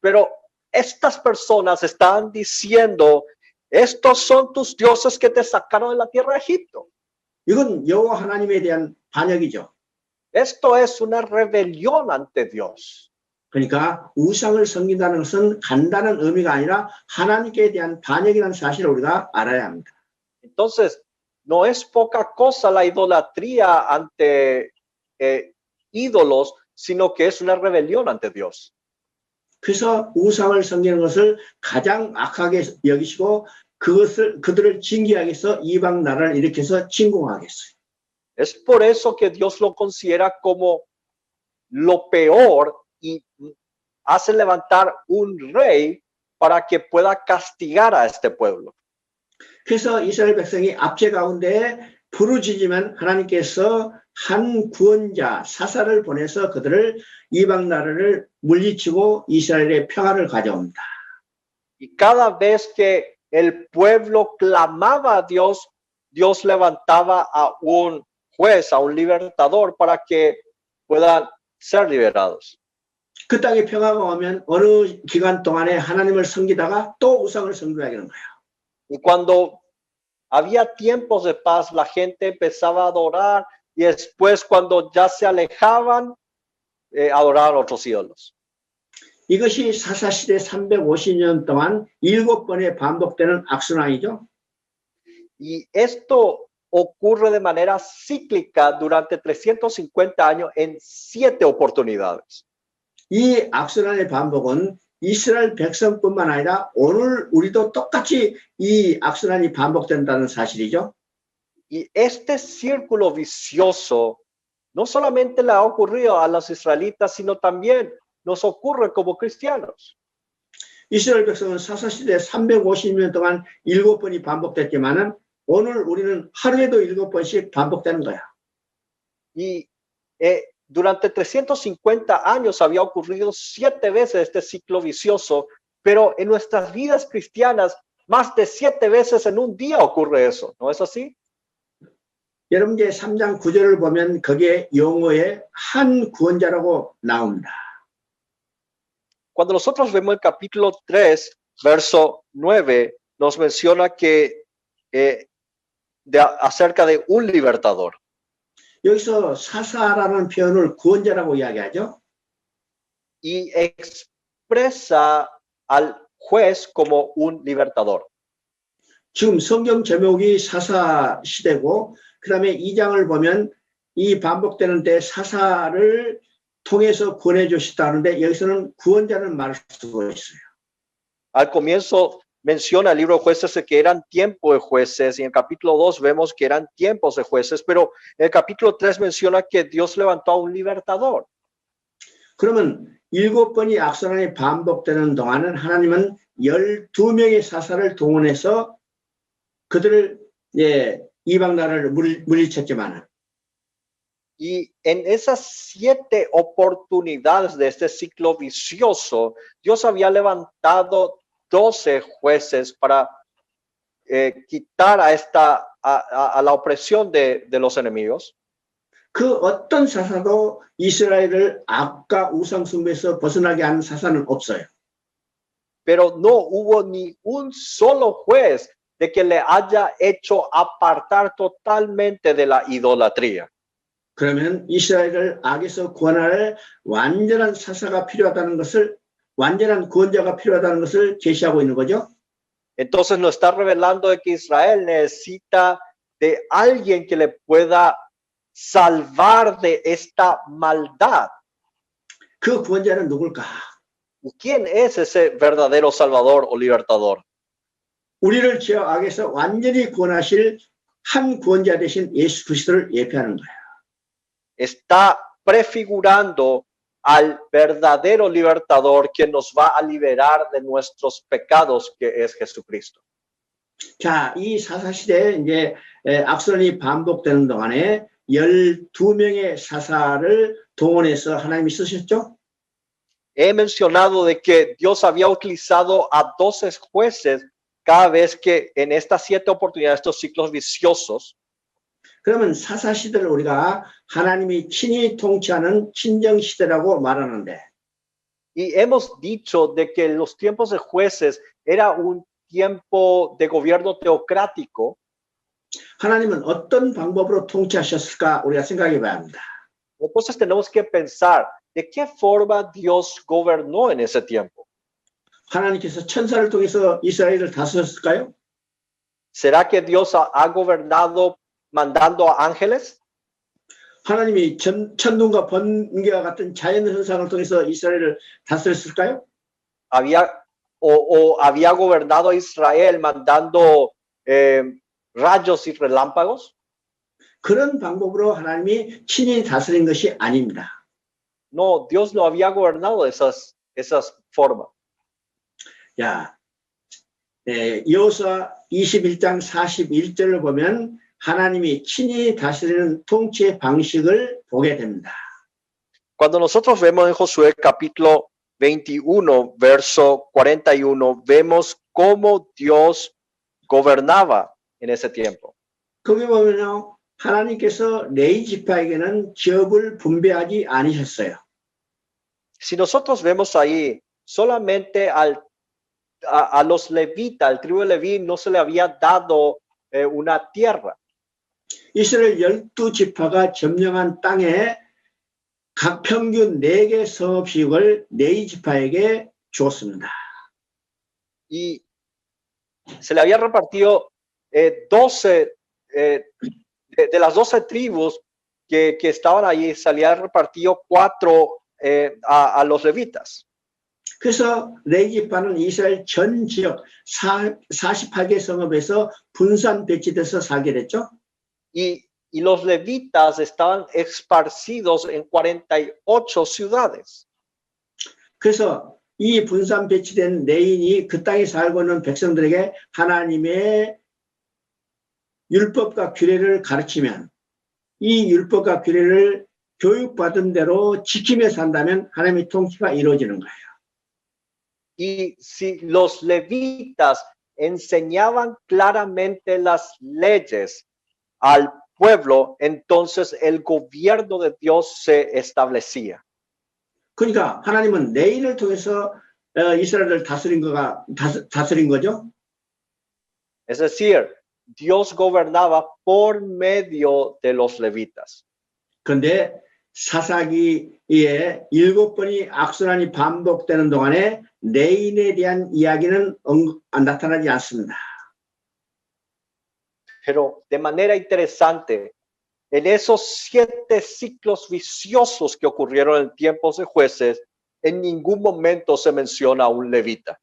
Pero estas personas están diciendo, estos son tus dioses que te sacaron de la tierra de Egipto. 이건 여호와 하나님에 대한 반역이죠. Esto es una rebelión ante Dios. 그러니까 우상을 섬긴다는 것은 간단한 의미가 아니라 하나님께 대한 반역이라는 사실을 우리가 알아야 합니다. Entonces, no es poca cosa la idolatría ante ídolos, sino que es una rebelión ante Dios. 그래서 우상을 섬기는 것을 가장 악하게 여기시고 그들을 징계하기 위해서 이방 나라를 일으켜서 침공하게 했어요. Es por eso que Dios lo considera como lo peor y hace levantar un rey para que pueda castigar a este pueblo. 그래서 이스라엘 백성이 압제 가운데 부르짖으면 하나님께서 한 구원자 사사를 보내서 그들을 이방 나라를 물리치고 이스라엘의 평화를 가져옵니다. Y cada vez que el pueblo clamaba a Dios, Dios levantaba a un juez, a un libertador para que puedan ser liberados. 그 땅에 평화가 오면 어느 기간 동안에 하나님을 섬기다가 또 우상을 섬기게 되는 거예요. Y cuando había tiempos de paz, la gente empezaba a adorar y después cuando ya se alejaban, adoraban a otros ídolos. 이것이 사사시대 350년 동안 7번에 반복되는 악순환이죠. Y esto ocurre de manera cíclica durante 350 años en 7 oportunidades. 이 악순환의 반복은 이스라엘 백성뿐만 아니라 오늘 우리도 똑같이 이 악순환이 반복된다는 사실이죠. Y este círculo vicioso no solamente le ha ocurrido a los israelitas, sino también nos ocurre como cristianos. 이스라엘 백성은 사사시대 350년 동안 7번이 반복됐지만은 오늘 우리는 하루에도 7번씩 반복되는 거야. Y durante 350 años había ocurrido 7 veces este ciclo vicioso, pero en nuestras vidas cristianas, más de 7 veces en un día ocurre eso, ¿no es así? 여러분 이제 3장 9절을 보면 거기에 용어에 한 구원자라고 나옵니다. Cuando nosotros vemos el capítulo 3, verso 9, nos menciona que acerca de un libertador. 여기서 사사라는 표현을 구원자라고 이야기하죠. Y expresa al juez como un libertador. 지금 성경 제목이 사사 시대고 그다음에 2장을 보면 이 반복되는 때 사사를 통해서 구원해 주시다는데 여기서는 구원자는 말을 쓰고 있어요. Al comienzo menciona el libro de jueces que eran tiempos de jueces y en el capítulo 2 vemos que eran tiempos de jueces, pero en el capítulo 3 menciona que Dios levantó a un libertador. 그러면 7번이 악순환이 반복되는 동안은 하나님은 12명의 사사를 동원해서 그들을 이방 나라를 물리쳤지만 Y en esas 7 oportunidades de este ciclo vicioso, Dios había levantado 12 jueces para quitar a la opresión de los enemigos. 그 어떤 사사도 이스라엘을 악과 우상 숭배에서 벗어나게 하는 사사는 없어요. Pero no hubo ni un solo juez de que le haya hecho apartar totalmente de la idolatría. 그러면 이스라엘을 악에서 구원할 완전한 사사가 필요하다는 것을 완전한 구원자가 필요하다는 것을 제시하고 있는 거죠. Entonces nos está revelando de que Israel necesita de alguien que le pueda salvar de esta maldad. 그 구원자는 누굴까? ¿Quién es ese verdadero salvador o libertador? 우리를 죄 악에서 완전히 구원하실 한 구원자 대신 예수 그리스도를 예표하는 거야. Está prefigurando al verdadero libertador que nos va a liberar de nuestros pecados, que es Jesucristo. 자, 이 사사시대에 이제 악선이 반복되는 동안에 12명의 사사를 동원해서 하나님이 쓰셨죠? He mencionado de que Dios había utilizado a 12 jueces cada vez que en estas 7 oportunidades, estos ciclos viciosos. 그러면 사사시대를 우리가 하나님이 친히 통치하는 친정시대라고 말하는데 Y hemos dicho de que los tiempos de jueces era un tiempo de gobierno teocrático. 하나님은 어떤 방법으로 통치하셨을까 우리가 생각해 봐야 합니다. Entonces tenemos que pensar de qué forma Dios gobernó en ese tiempo. 하나님께서 천사를 통해서 이스라엘을 다스렸을까요? ¿Será que Dios ha gobernado mandando a ángeles? 하나님이 천둥과 번개와 같은 자연 현상을 통해서 이스라엘을 다스렸을까요? ¿Había gobernado a Israel mandando rayos y relámpagos? 그런 방법으로 하나님이 친히 다스린 것이 아닙니다. No, Dios no había gobernado de esas formas. 야, 여호수아 21장 41절을 보면 하나님이 친히 다스리는 통치의 방식을 보게 됩니다. Cuando nosotros vemos en Josué capítulo 21, verso 41, vemos cómo Dios gobernaba en ese tiempo. 거기 보면요, 하나님께서 레위 지파에게는 지역을 분배하지 않으셨어요. Si nosotros vemos ahí, solamente a los levitas, al tribu de Leví, no se le había dado una tierra. 이스라엘 12지파가 점령한 땅에 각 평균 4개 성읍씩을 레위 지파에게 주었습니다. Y se le había repartido 12, de las 12 tribus que estaban allí, se le había repartido 4 a los levitas. 그래서 레위지파는 이스라엘 전 지역 48개 성읍에서 분산 배치돼서 살게 됐죠. Y los levitas estaban esparcidos en 48 ciudades. 그래서 이 분산 배치된 레인이 그 땅에 살고 있는 백성들에게 하나님의 율법과 규례를 가르치면 이 율법과 규례를 교육받은 대로 지키며 산다면 하나님의 통치가 이루어지는 거예요. Y si los levitas enseñaban claramente las leyes al pueblo, entonces el gobierno de Dios se establecía. 그러니까 하나님은 레인을 통해서 이스라엘을 다스린 거죠. Es decir, Dios gobernaba por medio de los levitas. 그런데 사사기에 7번이 악순환이 반복되는 동안에 레인에 대한 이야기는 나타나지 않습니다. Pero de manera interesante, en esos 7 ciclos viciosos que ocurrieron en tiempos de jueces, en ningún momento se menciona a un levita.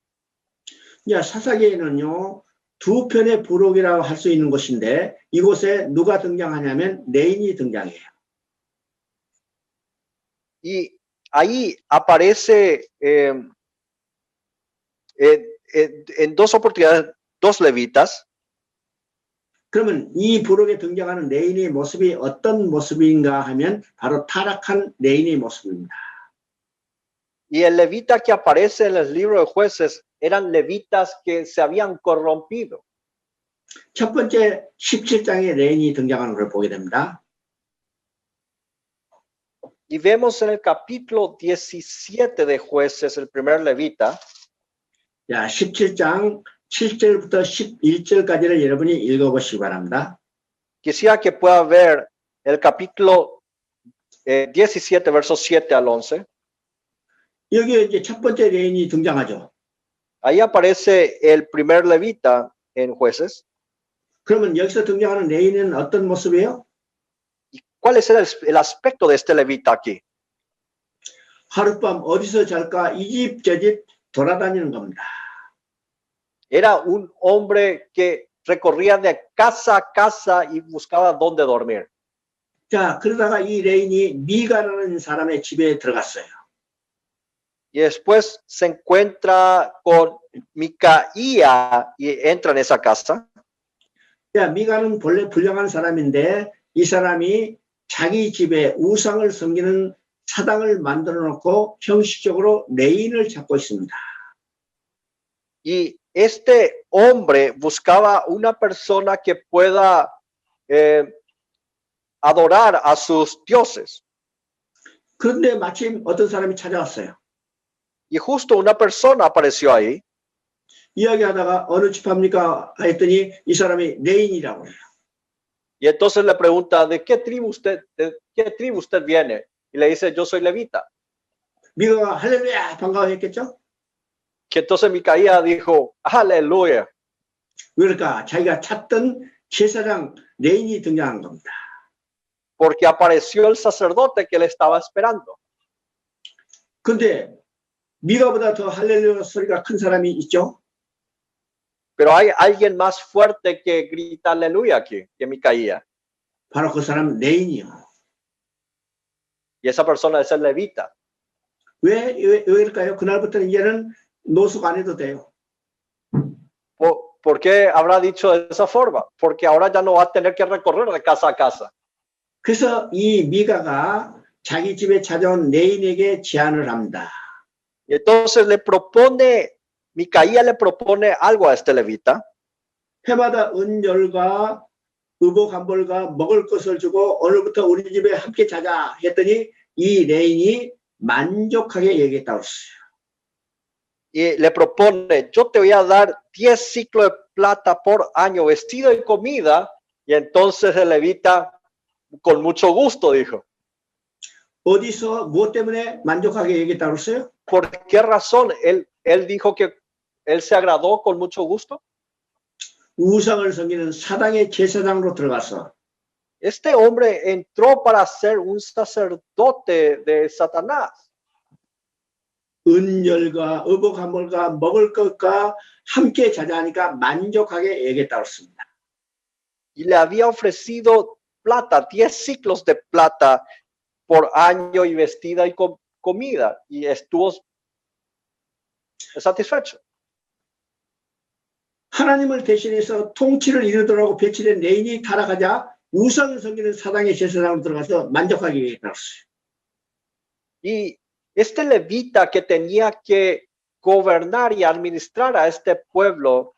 야, 사사기에는요, 두 편의 부록이라고 할 수 있는 것인데 이곳에 누가 등장하냐면 레인이 등장해요. Y ahí aparece en 2 oportunidades 2 levitas. 그러면 이 부록에 등장하는 레인의 모습이 어떤 모습인가 하면 바로 타락한 레인의 모습입니다. Y el levita que aparece en el libro de jueces eran levitas que se habían corrompido. 첫 번째 17장에 레인이 등장하는 걸 보게 됩니다. Y vemos en el capítulo 17 de jueces el primer levita. 자, 17장 7절부터 11절까지를 여러분이 읽어보시기 바랍니다. Quisiera que pueda ver el capítulo 17, versos 7 al 11. 여기 이제 첫 번째 레인이 등장하죠. Ahí aparece el primer levita en jueces. 그러면 여기서 등장하는 레인은 어떤 모습이에요? ¿Y cuál es el aspecto de este levita aquí? 하룻밤 어디서 잘까 이 집 저 집 돌아다니는 겁니다. Era un hombre que recorría de casa a casa y buscaba dónde dormir. 자, 그러다가 이 레인이 미가라는 사람의 집에 들어갔어요. Y después se encuentra con Micaía y entra en esa casa. 야, 미가는 본래 불량한 사람인데 이 사람이 자기 집에 우상을 섬기는 사당을 만들어 놓고 형식적으로 레인을 찾고 있습니다. Y este hombre buscaba una persona que pueda adorar a sus dioses. 그런데 마침 어떤 사람이 찾아왔어요. Y justo una persona apareció ahí. 이야기하다가 어느 집합니까 했더니 이 사람이 레인이라고 해요. Y entonces le pregunta, ¿de qué tribu usted viene? Y le dice, yo soy levita. 미가가 할렐루야 반가워했겠죠? Que entonces Micaía dijo, aleluya. 그러니까 자기가 찾던 제사장 레인이 등장한 겁니다. Porque apareció el sacerdote que le estaba esperando. 근데 미가보다 더 할렐루야 소리가 큰 사람이 있죠? Pero hay alguien más fuerte que grita aleluya aquí, que Micaía. 바로 그 사람 레인이요. Y esa persona es el levita. 왜일까요? 그날부터는 이제는 노숙 안 해도 돼요. ¿Por qué habrá dicho de esa forma? Porque ahora ya no va a tener que recorrer de casa a casa. 그래서 이 미가가 자기 집에 찾아온 레인에게 제안을 합니다. Y entonces Micaía le propone algo a este levita. 해마다 은열과 의복한벌과 먹을 것을 주고 오늘부터 우리 집에 함께 자자 했더니 이 레인이 만족하게 얘기했다고 했어요. Y le propone, yo te voy a dar 10 ciclos de plata por año, vestido y comida. Y entonces el levita, con mucho gusto, dijo. 어디서 무엇 때문에 만족하게 얘기했다고 했어요? ¿Por qué razón? Él dijo que él se agradó con mucho gusto. 우상을 섬기는 사당의 제사장으로 들어가서 Este hombre entró para ser un sacerdote de Satanás. 은열과 의복함을과 먹을 것과 함께 자자하니까 만족하게 여겼다고 했습니다. Y le había ofrecido plata, 10 ciclos de plata por año y vestida y comida. Y estuvo satisfecho. 하나님을 대신해서 통치를 이루도록 배치된 레인이 타락하자 우상을 섬기는 사당의 제사장으로 들어가서 만족하게 여겼다고 했어요. Y este levita que tenía que gobernar y administrar a este pueblo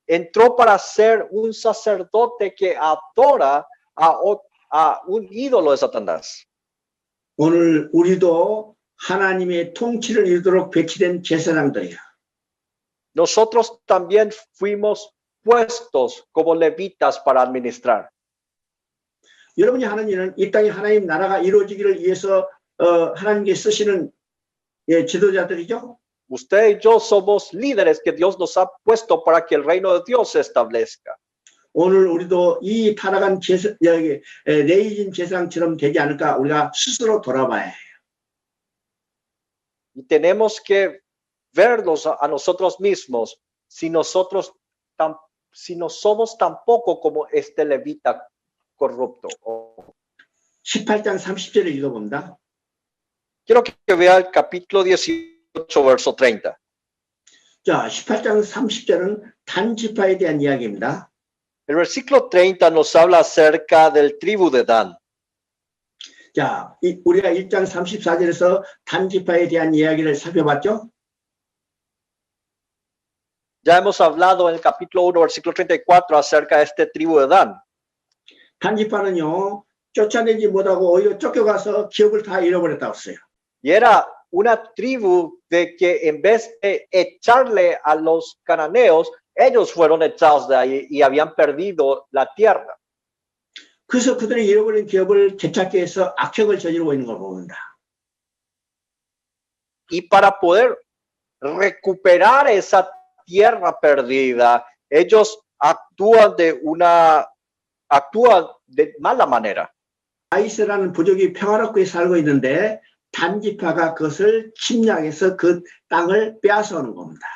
entró para ser un sacerdote que adora a un ídolo de Satanás. 오늘 우리도 하나님의 통치를 이루도록 배치된 제사장들이야. Nosotros también fuimos puestos como levitas para administrar. 여러분이 하는 일은 이 땅에 하나님 나라가 이루어지기를 위해서 하나님께 쓰시는 지도자들이죠. Usted y yo somos líderes que Dios nos ha puesto para que el reino de Dios se establezca. 오늘 우리도 이 타락한 레이진 제사장처럼 되지 않을까 우리가 스스로 돌아봐야 해요. Y tenemos que vernos a nosotros mismos si no somos tampoco como este levita corrupto. 18장 30절을 읽어봅니다. Quiero que vea el capítulo 18, verso 30. 자, 18장 30절은 단지파에 대한 이야기입니다. El versículo 30 nos habla acerca del tribu de Dan. 자, 우리가 1장 34절에서 단지파에 대한 이야기를 살펴봤죠? Ya hemos hablado en el capítulo 1, versículo 34 acerca de este tribu de Dan. 단지파는요, 쫓아내지 못하고 오히려 쫓겨가서 기업을 다 잃어버렸다고 했어요. Y era una tribu de que en vez de echarle a los cananeos, ellos fueron echados de ahí y habían perdido la tierra. 그래서 그들이 잃어버린 기업을 되찾기 위해서 악행을 저지르고 있는 걸 봅니다. Y para poder recuperar esa tierra perdida, ellos actúan de mala manera. 아이스라는 부족이 평화롭게 살고 있는데 단지파가 그것을 침략해서 그 땅을 빼앗아오는 겁니다.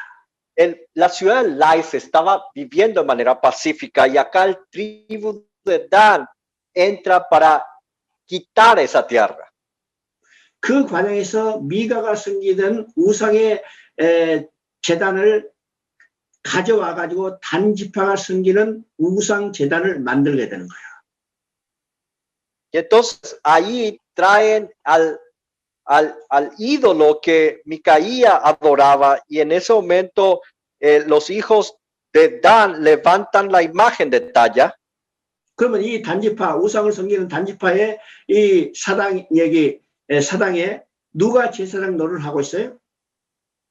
La ciudad de Lais estaba viviendo de manera pacífica y acá el tribu de Dan entra para quitar esa tierra. 그 과정에서 미가가 섬기던 우상의 제단을 가져와 가지고 단지파가 섬기는 우상 제단을 만들게 되는 거예요. Y entonces ahí traen al ídolo que Micaía adoraba y en ese momento los hijos de Dan levantan la imagen de talla. 그러면 이 단지파, 우상을 섬기는 단지파의 이 사당에 누가 제사장 노릇을 하고 있어요?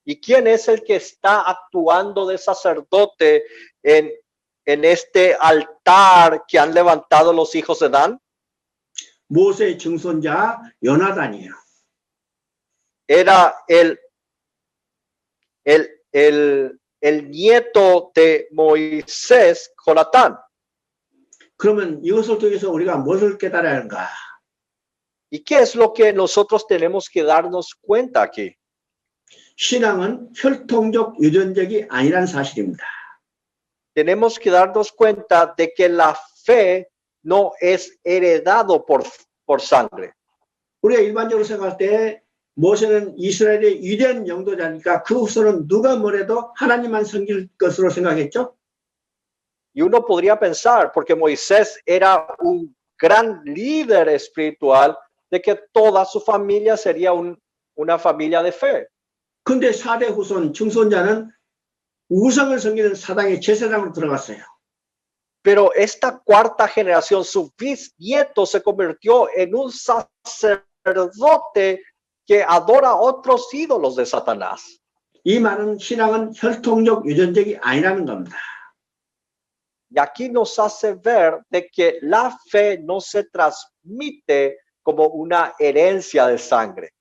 ¿Y quién es el que está actuando de sacerdote en este altar que han levantado los hijos de Dan? 모세의 증손자 요나단이에요. Era el nieto de Moisés, Jonatán. 그러면 이것을 통해서 우리가 무엇을 깨달아야 하는가? ¿Y qué es lo que nosotros tenemos que darnos cuenta aquí? 신앙은 혈통적 유전적이 아니란 사실입니다. Tenemos que darnos cuenta de que la fe no es heredado por sangre. 우리가 일반적으로 생각할 때 모세는 이스라엘의 위대한 영도자니까 그 후손은 누가 뭐래도 하나님만 섬길 것으로 생각했죠. Y uno podría pensar, porque Moisés era un gran líder espiritual, de que toda su familia sería una familia de fe. 근데 4대 후손 증손자는 우상을 섬기는 사당의 제사장으로 들어갔어요. Pero esta cuarta generación, su bisnieto se convirtió en un sacerdote que adora otros ídolos de Satanás. 이 말은 신앙은 혈통적 유전적이 아니라는 겁니다. Y aquí nos hace ver de que la fe no se transmite como una herencia de sangre.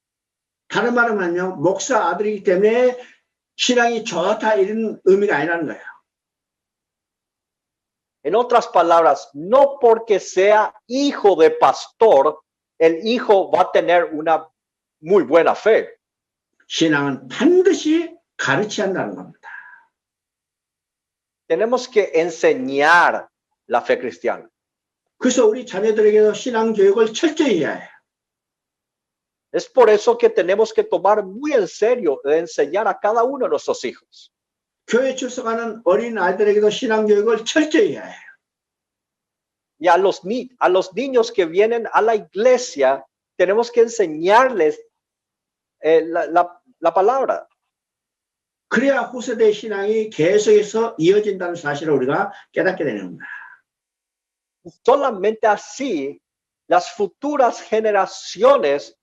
다른 말은요, 목사 아들이기 때문에 신앙이 좋다 이런 의미가 아니라는 거예요. En otras palabras, no porque sea hijo de pastor, el hijo va a tener una muy buena fe. 신앙은 반드시 가르쳐야 한다는 겁니다. Tenemos que enseñar la fe cristiana. 그래서 우리 자녀들에게도 신앙 교육을 철저히 해야 해요. Es por eso que tenemos que tomar muy en serio de enseñar a cada uno de nuestros hijos. 교회 출석하는 어린 아이들에게도 신앙 교육을 철저히 해야 해요. Y a los niños que vienen a la iglesia, tenemos que enseñarles la palabra. 그래야 후세대의 신앙이 계속해서 이어진다는 사실을 우리가 깨닫게 되는 겁니다. Solamente así las futuras generaciones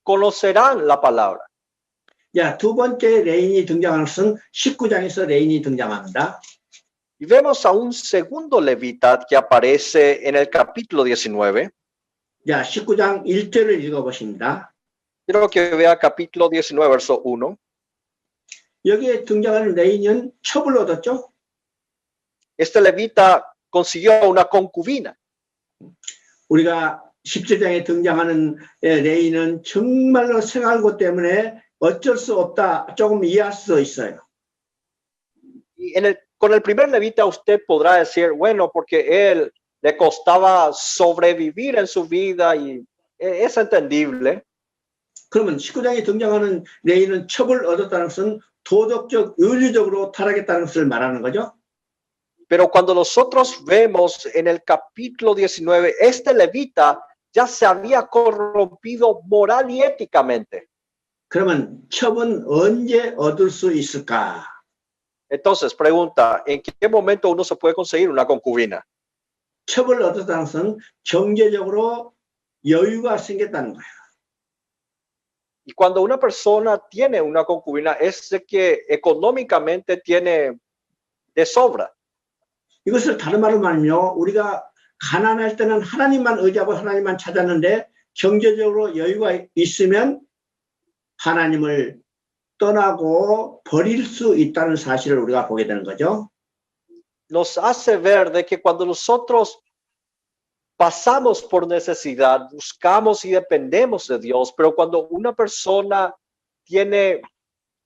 conocerán la palabra. 야, 두 번째 레인이 등장하는 것은 19장에서 레인이 등장합니다. Y vemos a un segundo levita que aparece en el capítulo 19. 자, 19장 1절을 읽어보십니다. Quiero que vea capítulo 19, verso 1. 여기에 등장하는 레인은 첩을 얻었죠. Este levita consiguió una concubina. 우리가 17장에 등장하는 레인은 정말로 생활고 때문에 어쩔 수 없다. 조금 이해할 수 있어요. Y con el primer levita usted podrá decir, bueno, porque él le costaba sobrevivir en su vida y es entendible. 그러면 19장에 등장하는 레인은 첩을 얻었다는 것은 도덕적, 윤리적으로 타락했다는 것을 말하는 거죠. Pero cuando nosotros vemos en el capítulo 19, este levita ya se había corrompido moral y éticamente. 그러면 첩은 언제 얻을 수 있을까? Entonces, pregunta, ¿en qué momento uno se puede conseguir una concubina? 첩을 얻었다는 것은 경제적으로 여유가 생겼다는 거예요. Y cuando una persona tiene una concubina es de que económicamente tiene de sobra. 이것을 다른 말로 말하면 우리가 가난할 때는 하나님만 의지하고 하나님만 찾았는데 경제적으로 여유가 있으면 하나님을 떠나고 버릴 수 있다는 사실을 우리가 보게 되는 거죠. Nos hace ver de que cuando nosotros pasamos por necesidad, buscamos y dependemos de Dios, pero cuando una persona tiene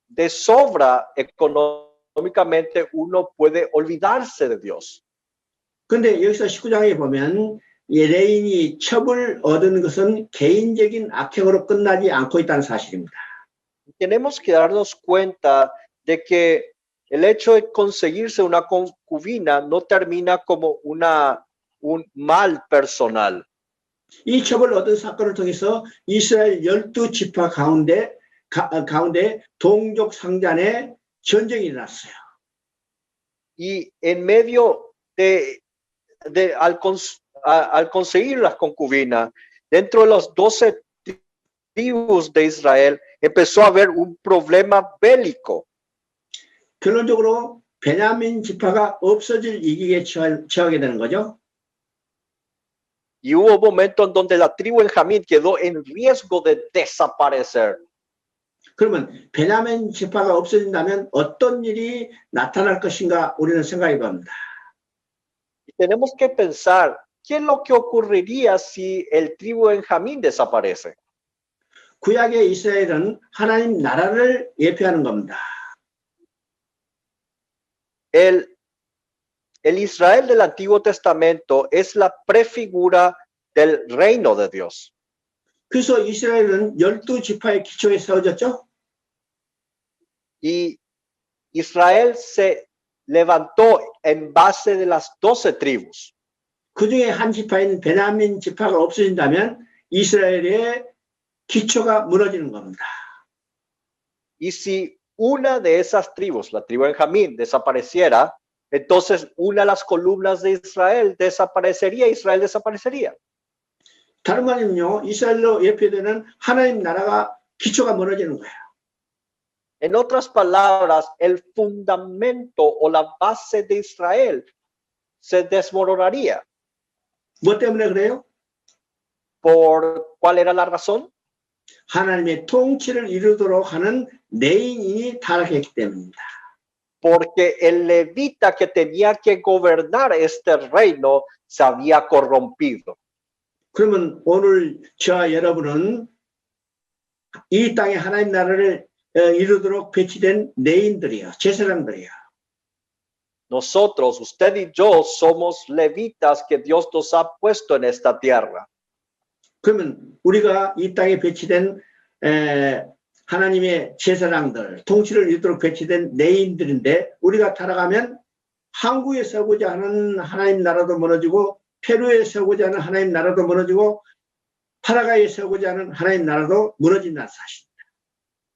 de sobra económicamente, uno puede olvidarse de Dios. 그런데 여기서 19장에 보면 이 레인이 첩을 얻은 것은 개인적인 악행으로 끝나지 않고 있다는 사실입니다. Tenemos que darnos cuenta de que el hecho de conseguirse una concubina no termina como un mal personal. 이 첩을 얻은 사건을 통해서 이스라엘 12지파 가운데 동족 상잔의 전쟁이 일어났어요. Y en medio al conseguir las concubinas, dentro de los 12 tribus de Israel, empezó a haber un problema bélico. 결론적으로 베냐민 지파가 없어질 위기에 처하게 되는 거죠. Y hubo momentos en donde la tribu Benjamín quedó en riesgo de desaparecer. 그러면 베냐민 지파가 없어진다면 어떤 일이 나타날 것인가 우리는 생각해 봅니다. Tenemos que pensar qué es lo que ocurriría si el tribu Benjamín desaparece. 구약의 이스라엘은 하나님 나라를 예표하는 겁니다. El Israel del Antiguo Testamento es la prefigura del reino de Dios. 그래서 이스라엘은 12지파의 기초에 세워졌죠. Y Israel se levantó en base de las 12 tribus. 그 중에 한 지파인 베냐민 지파가 없어진다면 이스라엘의 기초가 무너지는 겁니다. Y si una de esas tribus, la tribu Benjamín, desapareciera, entonces una de las columnas de Israel desaparecería, Israel desaparecería. 다른 말이면요, 이스라엘로 예표되는 하나님 나라가 기초가 무너지는 거예요. En otras palabras, el fundamento o la base de Israel se desmoronaría. 뭐 때문에 그래요? ¿Cuál era la razón? 하나님의 통치를 이루도록 하는 레인이 타락했기 때문입니다. Porque el levita que tenía que gobernar este reino se había corrompido. 그러면 오늘 저와 여러분은 이 땅에 하나님 나라를 이루도록 배치된 내인들이야, 제사장들이야. Nosotros, usted y yo, somos levitas que Dios nos ha puesto en esta tierra. 그러면 우리가 이 땅에 배치된 하나님의 제사장들, 통치를 이루도록 배치된 내인들인데 우리가 타락하면 항구에 세우고자 하는 하나님 나라도 무너지고 페루에 세우고자 하는 하나님 나라도 무너지고 파라과이에 세우고자 하는 하나님 나라도 무너진다는 사실.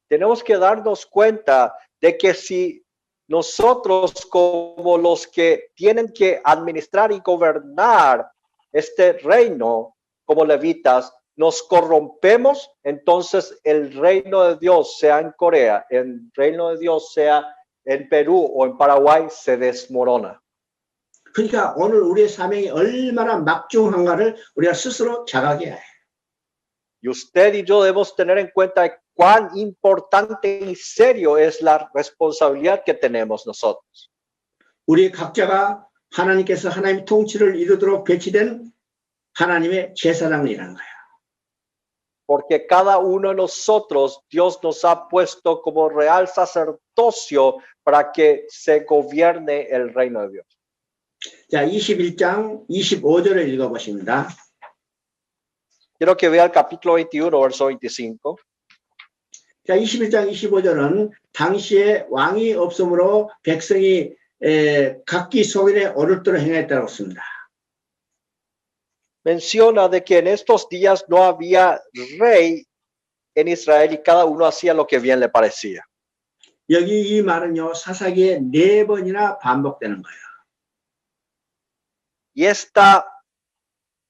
Tenemos que darnos cuenta de que si nosotros como los que tienen que administrar y gobernar este reino como levitas, nos corrompemos, entonces el reino de Dios, sea en Corea, el reino de Dios, sea en Perú o en Paraguay, se desmorona. 그러니까 오늘 우리의 사명이 얼마나 막중한가를 우리가 스스로 자각해야 해. Y usted y yo debemos tener en cuenta cuán importante y serio es la responsabilidad que tenemos nosotros. 우리 각자가 하나님께서 하나님의 통치를 이루도록 배치된 하나님의 제사장이라는 거야. Porque cada uno de nosotros, Dios nos ha puesto como real sacerdocio para que se gobierne el reino de Dios. 자, 21장 25절을 읽어보십니다. Quiero que vea el capítulo 21, verso 25. 자, 21장 25절은 당시에 왕이 없으므로 백성이 각기 소견에 오를 대로 행했다고 씁니다. Menciona de que en estos días no había rey en Israel y cada uno hacía lo que bien le parecía. 여기 이 말은요, 사사기에 4번이나 반복되는 거예요. Y esta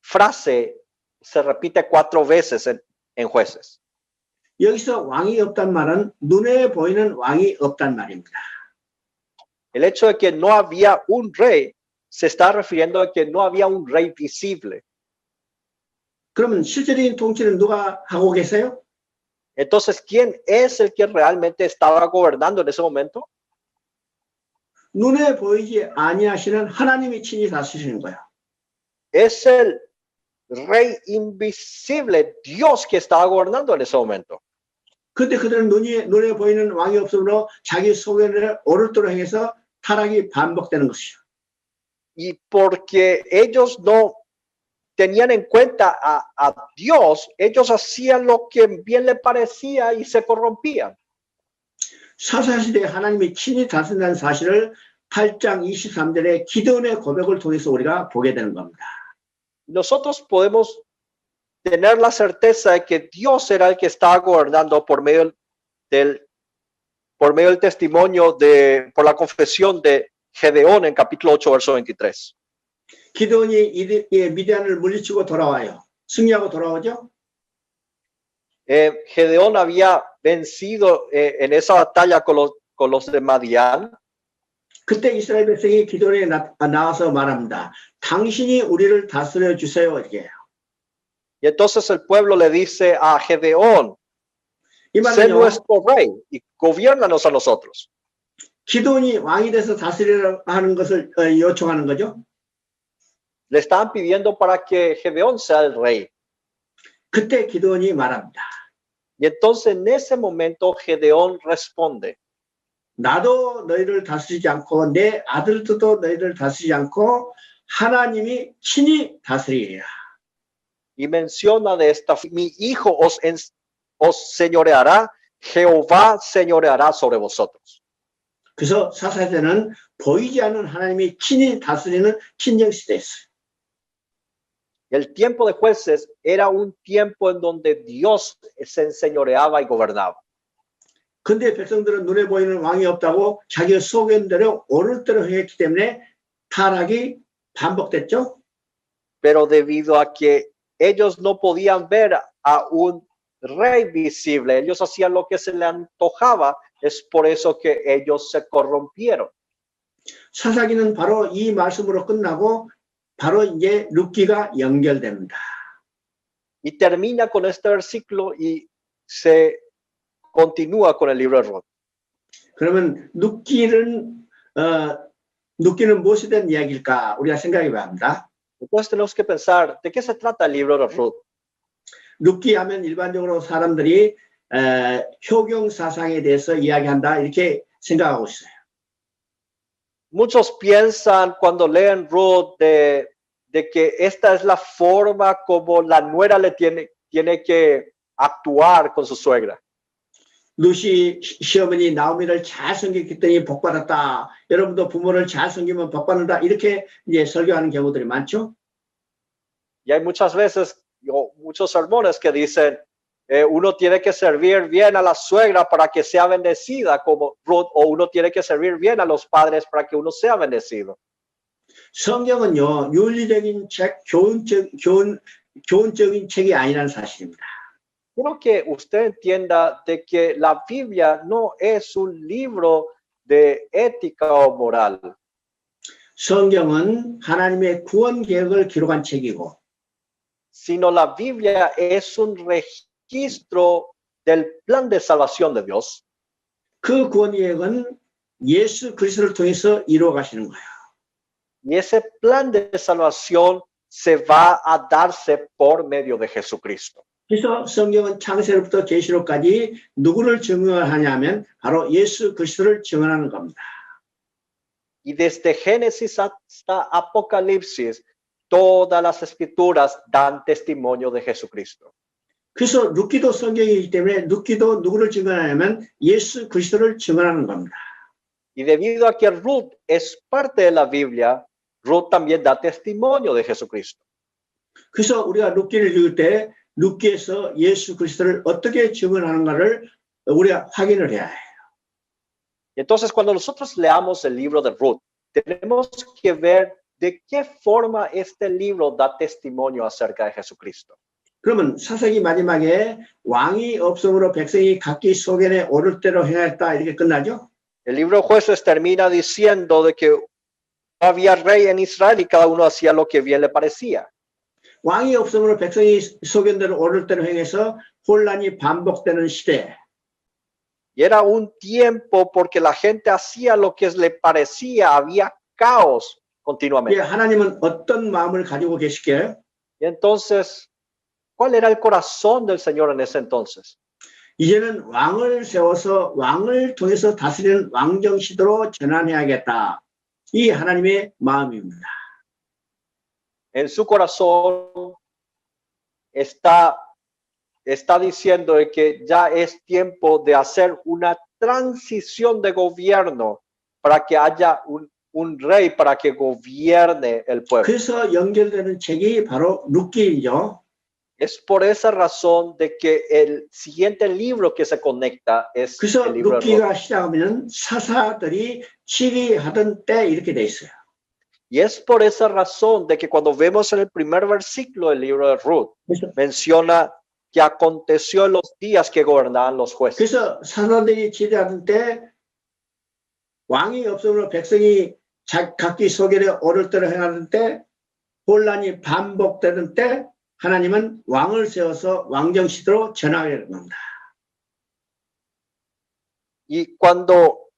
frase se repite 4 veces en Jueces. 여기서 왕이 없단 말은 눈에 보이는 왕이 없단 말입니다. El hecho de que no había un rey se está refiriendo a que no había un rey visible. 그러면 실제적인 통치는 누가 하고 계세요? Entonces, ¿quién es el que realmente estaba gobernando en ese momento? 눈에 보이지 아니하시는 하나님이 친히 다스리는 거예요. Es el rey invisible, Dios, que estaba gobernando en ese momento. 근데 그들은 눈에 보이는 왕이 없으므로 자기 소견을 오를도록 행해서 타락이 반복되는 것이죠. Y porque ellos no tenían en cuenta a Dios, ellos hacían lo que bien le parecía y se corrompían. 사사시대에 하나님이 친히 다스린다는 사실을 8장 23절의 기드온의 고백을 통해서 우리가 보게 되는 겁니다. Nosotros podemos tener la certeza de que Dios era el que estaba gobernando por medio del testimonio por la confesión de Gedeón en capítulo 8, verso 23. 기드온이 미디안을 물리치고 돌아와요. 승리하고 돌아오죠. Gedeón había vencido en esa batalla con los de Madián. 그때 이스라엘 백성이 기드온에 나와서 말합니다. 당신이 우리를 다스려 주세요. 이게. Y entonces el pueblo le dice a Gedeón, sé nuestro rey y gobiérnanos a nosotros. 기드온이 왕이 돼서 다스리려 하는 것을 요청하는 거죠. Le estaban pidiendo para que Gedeón sea el rey. 그때 기드온이 말합니다. Y entonces en ese momento Gedeón responde, 나도 너희를 다스리지 않고 내 아들들도 너희를 다스리지 않고 하나님이 친히 다스리리라. Y menciona de esta, mi hijo os señoreará, Jehová señoreará sobre vosotros. 그래서 사사시대는 보이지 않는 하나님이 친히 다스리는 친정시대였어요. El tiempo de Jueces era un tiempo en donde Dios se enseñoreaba y gobernaba. 근데 백성들은 눈에 보이는 왕이 없다고 자기 소견대로 오를 대로 했기 때문에 타락이 반복됐죠. Pero debido a que ellos no podían ver a un rey visible, ellos hacían lo que se les antojaba, es por eso que ellos se corrompieron. 사사기는 바로 이 말씀으로 끝나고 바로 이제 룻기가 연결됩니다. Y termina con este versículo y se continúa con el libro de Ruth. 그러면 룻기는 무엇에 대한 이야기일까? 우리가 생각해 봐야 합니다. Entonces tenemos que pensar, ¿de qué se trata el libro de Ruth? 룻기 하면 일반적으로 사람들이 효경 사상에 대해서 이야기한다 이렇게 생각하고 있어요. Muchos piensan cuando leen Ruth de que esta es la forma como la nuera le tiene que actuar con su suegra. 루시 시어머니 나오미를 잘 섬겼기 복 받았다. 여러분도 부모를 잘 섬기면 복 받는다. 이렇게 이제 설교하는 경우들이 많죠. Y hay muchas veces, muchos sermones que dicen, uno tiene que servir bien a la suegra para que sea bendecida como Ruth, o uno tiene que servir bien a los padres para que uno sea bendecido. 성경은요, 윤리적인 책, 교훈적인 책이 아니라는 사실입니다. Quiero que usted entienda de que la Biblia no es un libro de ética o moral. 성경은 하나님의 구원 계획을 기록한 책이고, sino la Biblia es un registro del plan de salvación de Dios. 그 구원 계획은 예수 그리스도를 통해서 이루어 가시는 거예요. Y ese plan de salvación se va a darse por medio de Jesucristo. 그래서 성경은 창세로부터 계시록까지 누구를 증언하냐면 바로 예수 그리스도를 증언하는 겁니다. Y desde Génesis hasta Apocalipsis, todas las escrituras dan testimonio de Jesucristo. 그래서 룻기도 성경이기 때문에 룻기도 누구를 증언하냐면 예수 그리스도를 증언하는 겁니다. Y debido a que Ruth es parte de la Biblia, Ruth también da testimonio de Jesucristo. 그래서 우리가 룻기를 읽을 때 룻기에서 예수 그리스도를 어떻게 증언하는가를 우리가 확인을 해야 해요. Y entonces cuando nosotros leamos el libro de Ruth, tenemos que ver de qué forma este libro da testimonio acerca de Jesucristo. 그러면 사사기 마지막에 왕이 없음으로 백성이 각기 소견에 오를 대로 행하였다 이렇게 끝나죠? El libro de Jueces termina diciendo de que no había rey en Israel y cada uno hacía lo que bien le parecía. 왕이 없음으로 백성이 소견대로 오를 대로 행해서 혼란이 반복되는 시대. Y era un tiempo porque la gente hacía lo que le parecía, había caos continuamente. 하나님은 어떤 마음을 가지고 계실게요? Y entonces, ¿cuál era el corazón del Señor en ese entonces? 이제는 왕을 세워서 왕을 통해서 다스리는 왕정 시대로 전환해야겠다. 이 하나님의 마음입니다. En su corazón está diciendo de que ya es tiempo de hacer una transición de gobierno para que haya un rey para que gobierne el pueblo. 그래서 연결되는 책이 바로 룻기이죠. Es por esa razón de que el siguiente libro que se conecta es 그래서 el libro de 룻기가 Ruth. 시작하면 사사들이 치리하던 때 이렇게 돼 있어요. Y es por esa razón de que cuando vemos en el primer versículo del libro de Ruth, 그래서, menciona que aconteció en los días que gobernaban los jueces. 그래서 사사들이 치리하던 때 왕이 없으므로 백성이 각기 소견에 오를 대로 행하는 때 혼란이 반복되는 때 하나님은 왕을 세워서 왕정 시대로 전환하게 됩니다. Y cuando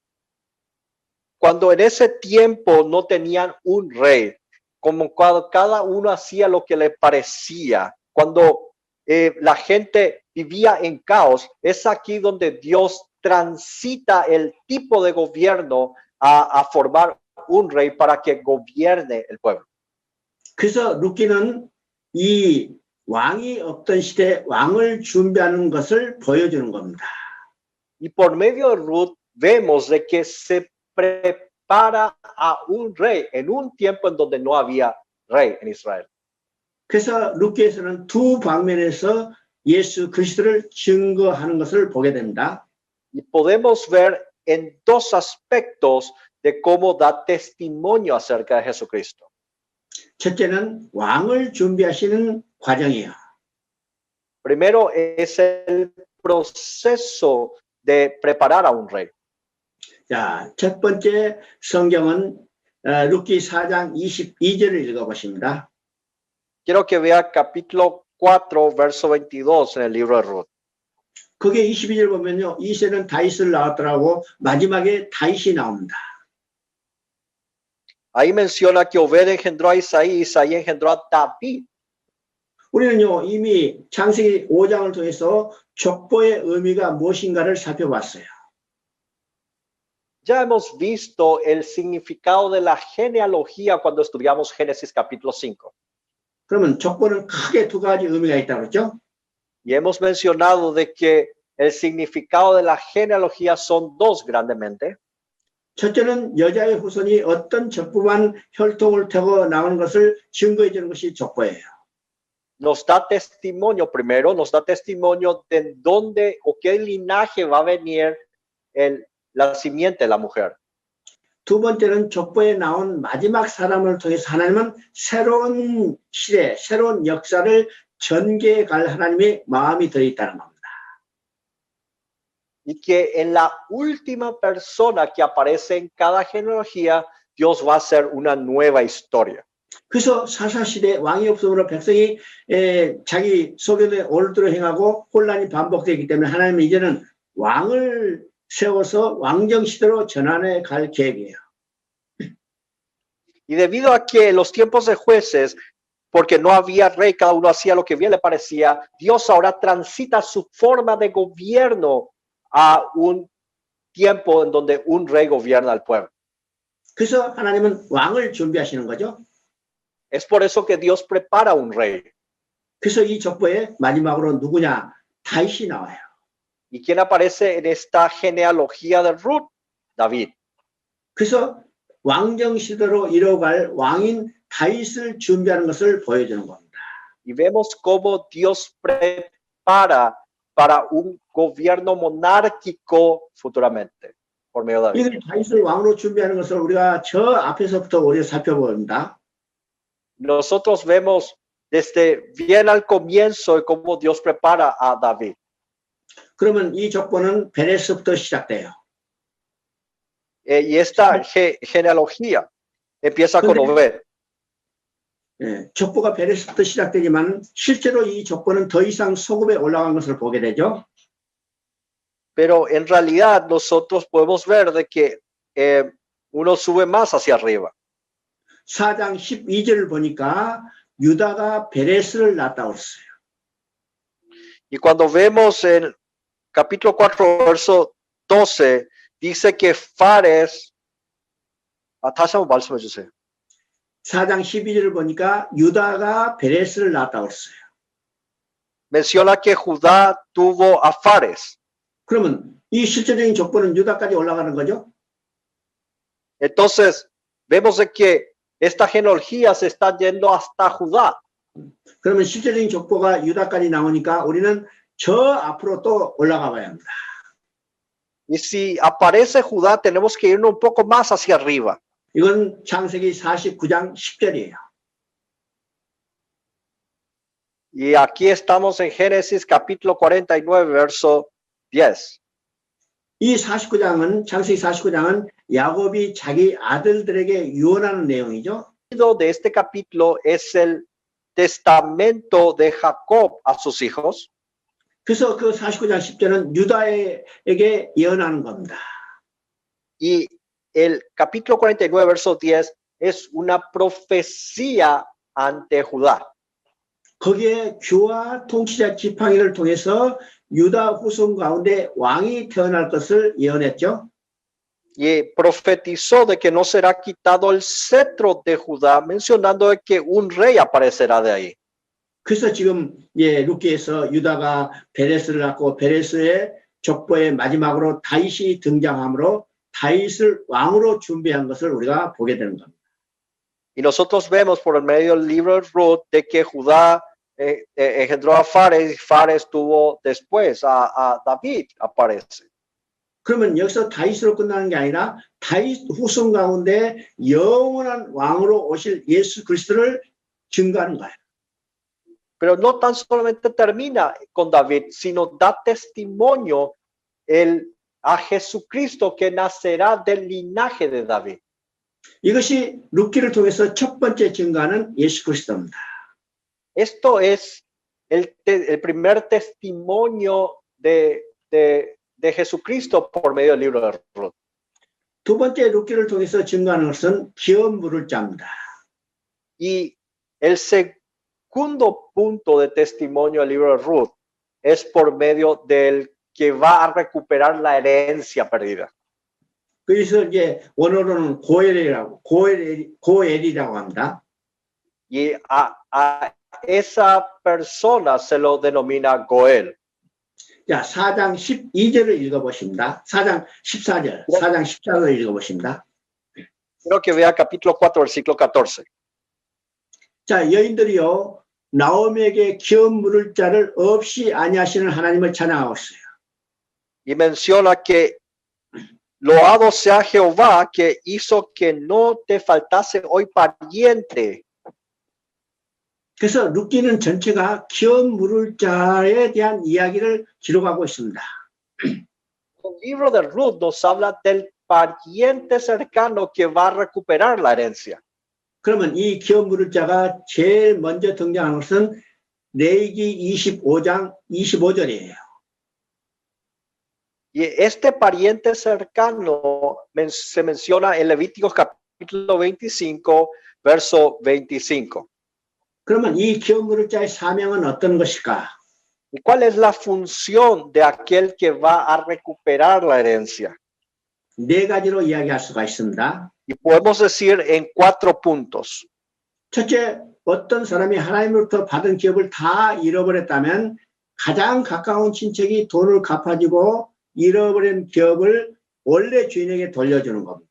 en ese tiempo no tenían un rey, como cuando cada uno hacía lo que le parecía, cuando la gente vivía en caos, es aquí donde Dios transita el tipo de gobierno a formar un rey para que gobierne el pueblo. 그래서 룻기는 이 왕이 없던 시대 왕을 준비하는 것을 보여주는 겁니다. Y por medio de Ruth vemos de que se prepara a un rey en un tiempo en donde no había rey en Israel. 그래서 룻기에서는 두 방면에서 예수 그리스도를 증거하는 것을 보게 됩니다. Y podemos ver en dos aspectos de cómo da testimonio acerca de Jesucristo. 첫째는 왕을 준비하시는 과정이에요. Primero es el proceso de preparar a un rey. 자, 첫 번째 성경은 룻기 4장 22절을 읽어보십니다. Quiero que vea capítulo 4, verso 22 en el libro de Ruth. 거기에 22절 보면요. 이새는 다윗을 낳았더라고 마지막에 다윗이 나옵니다. Ahí menciona que Obed engendró a Isaí, Isaí engendró a David. 우리는요, 이미 창세기 5장을 통해서 족보의 의미가 무엇인가를 살펴봤어요. Ya hemos visto el significado de la genealogía cuando estudiamos Génesis capítulo 5. 그러면 족보는 크게 두 가지 의미가 있다고 그랬죠? Y hemos mencionado de que el significado de la genealogía son dos grandemente. 첫째는 여자의 후손이 어떤 적부한 혈통을 타고 나오는 것을 증거해 주는 것이 족보예요. Nos da testimonio primero, nos da testimonio de dónde o qué linaje va a venir la simiente de la mujer. 두 번째는 족보에 나온 마지막 사람을 통해서 하나님은 새로운 시대, 새로운 역사를 전개해 갈 하나님의 마음이 들어있다는 겁니다. Y que en la última persona que aparece en cada genealogía, Dios va a hacer una nueva historia. 그래서 사사시대 왕이 없음으로 백성이 자기 소견에 옳도록 행하고 혼란이 반복되기 때문에 하나님은 이제는 왕을 세워서 왕정시대로 전환해 갈 계획이에요. Y debido a que en los tiempos de jueces, porque no había rey, cada uno hacía lo que bien le parecía, Dios ahora transita su forma de gobierno a un tiempo en donde un rey gobierna al pueblo. 그래서 하나님은 왕을 준비하시는 거죠. Es por eso que Dios prepara un rey. 그래서 이 족보에 마지막으로 누구냐? 다윗이 나와요. ¿Y quién aparece en esta genealogía de Ruth? David. 그래서 왕정시대로 이뤄갈 왕인 다윗을 준비하는 것을 보여주는 겁니다. Y vemos cómo Dios prepara para un gobierno monárquico futuramente por medio de David. 이 다윗을 왕으로 준비하는 것을 우리가 저 앞에서부터 우리가 살펴봅니다. Nosotros vemos desde bien al comienzo cómo Dios prepara a David. 그러면 이 족보는 베레스부터 시작돼요. Y esta genealogía empieza con Obed. 족보가 베레스부터 시작되지만 실제로 이 족보는 더 이상 소급에 올라간 것을 보게 되죠. Pero en realidad nosotros podemos ver de que uno sube más hacia arriba. 4장 12절을 보니까 유다가 베레스를 낳았다고 했어요. Y cuando vemos en capítulo 4, verso 12, dice que Fares, 다시 한번 말씀해 주세요. 4장 12절을 보니까 유다가 베레스를 낳았다고 했어요. Menciona que Judá tuvo a Fares. 그러면 이 실제적인 족보는 유다까지 올라가는 거죠? Entonces, vemos de que esta genealogía se está yendo hasta Judá. 그러면 실제적인 족보가 유다까지 나오니까 우리는 저 앞으로 또 올라가 봐야 합니다. Y si aparece Judá, tenemos que irnos un poco más hacia arriba. 이건 창세기 49장 10절이에요. Y aquí estamos en Génesis capítulo 49, verso 10. 이 49장은 창세기 49장은 야곱이 자기 아들들에게 유언하는 내용이죠. De este capítulo es el testamento de Jacob a sus hijos. 그래서 그 49장 10절은 유다에게 예언하는 겁니다. Y el capítulo 49, verso 10 es una profecía ante Judá. 거기에 규와 통치자 지팡이를 통해서 유다 후손 가운데 왕이 태어날 것을 예언했죠. Y profetizó de que no será quitado el cetro de Judá, mencionando de que un rey aparecerá de ahí. 그래서 지금 룻기에서 유다가 베레스를 낳고 베레스의 족보의 마지막으로 다윗이 등장함으로 다윗을 왕으로 준비한 것을 우리가 보게 되는 겁니다. Y nosotros vemos por el medio del libro de Ruth de que Judá engendró a Fares y Fares tuvo después a David aparece. 그러면 여기서 다윗으로 끝나는 게 아니라 다윗 후손 가운데 영원한 왕으로 오실 예수 그리스도를 증거하는 거예요. Pero no tan solamente termina con David, sino da testimonio a Jesucristo que nacerá del linaje de David. 이것이 룻기를 통해서 첫 번째 증거하는 예수 그리스도입니다. Esto es el primer testimonio de Jesucristo por medio del libro de Ruth. 두 번째 룻기를 통해서 증거하는 것은 기업 물을 자입니다. Y el segundo punto de testimonio del libro de Ruth es por medio del que va a recuperar la herencia perdida. 그래서 이제 원어로는 고엘이라고 합니다. Y a esa persona se lo denomina Goel. 자, 4장 12절을 읽어보십니다. 4장 14절, 4장 14절을 읽어보십니다. Quiero que vea capítulo 4, versículo 14. 자, 여인들이요, 나오미에게 기업 물을 자를 없이 아니하시는 하나님을 찬양하고 있어요. Y menciona que loado sea Jehová que hizo que no te faltase hoy pariente. 그래서 룻기는 전체가 기업 물을 자에 대한 이야기를 기록하고 있습니다. El libro de Ruth nos habla del pariente cercano que va a recuperar la herencia. 그러면 이 기업 물을 자가 제일 먼저 등장하는 것은 레위기 25장 25절이에요. Y este pariente cercano se menciona en Levíticos capítulo 25, verso 25. 그러면 이 기업 물을 자의 사명은 어떤 것일까? ¿Y cuál es la función de aquel que va a recuperar la herencia? 네 가지로 이야기할 수가 있습니다. Y podemos decir en 4 puntos. 첫째, 어떤 사람이 하나님으로부터 받은 기업을 다 잃어버렸다면 가장 가까운 친척이 돈을 갚아주고 잃어버린 기업을 원래 주인에게 돌려주는 겁니다.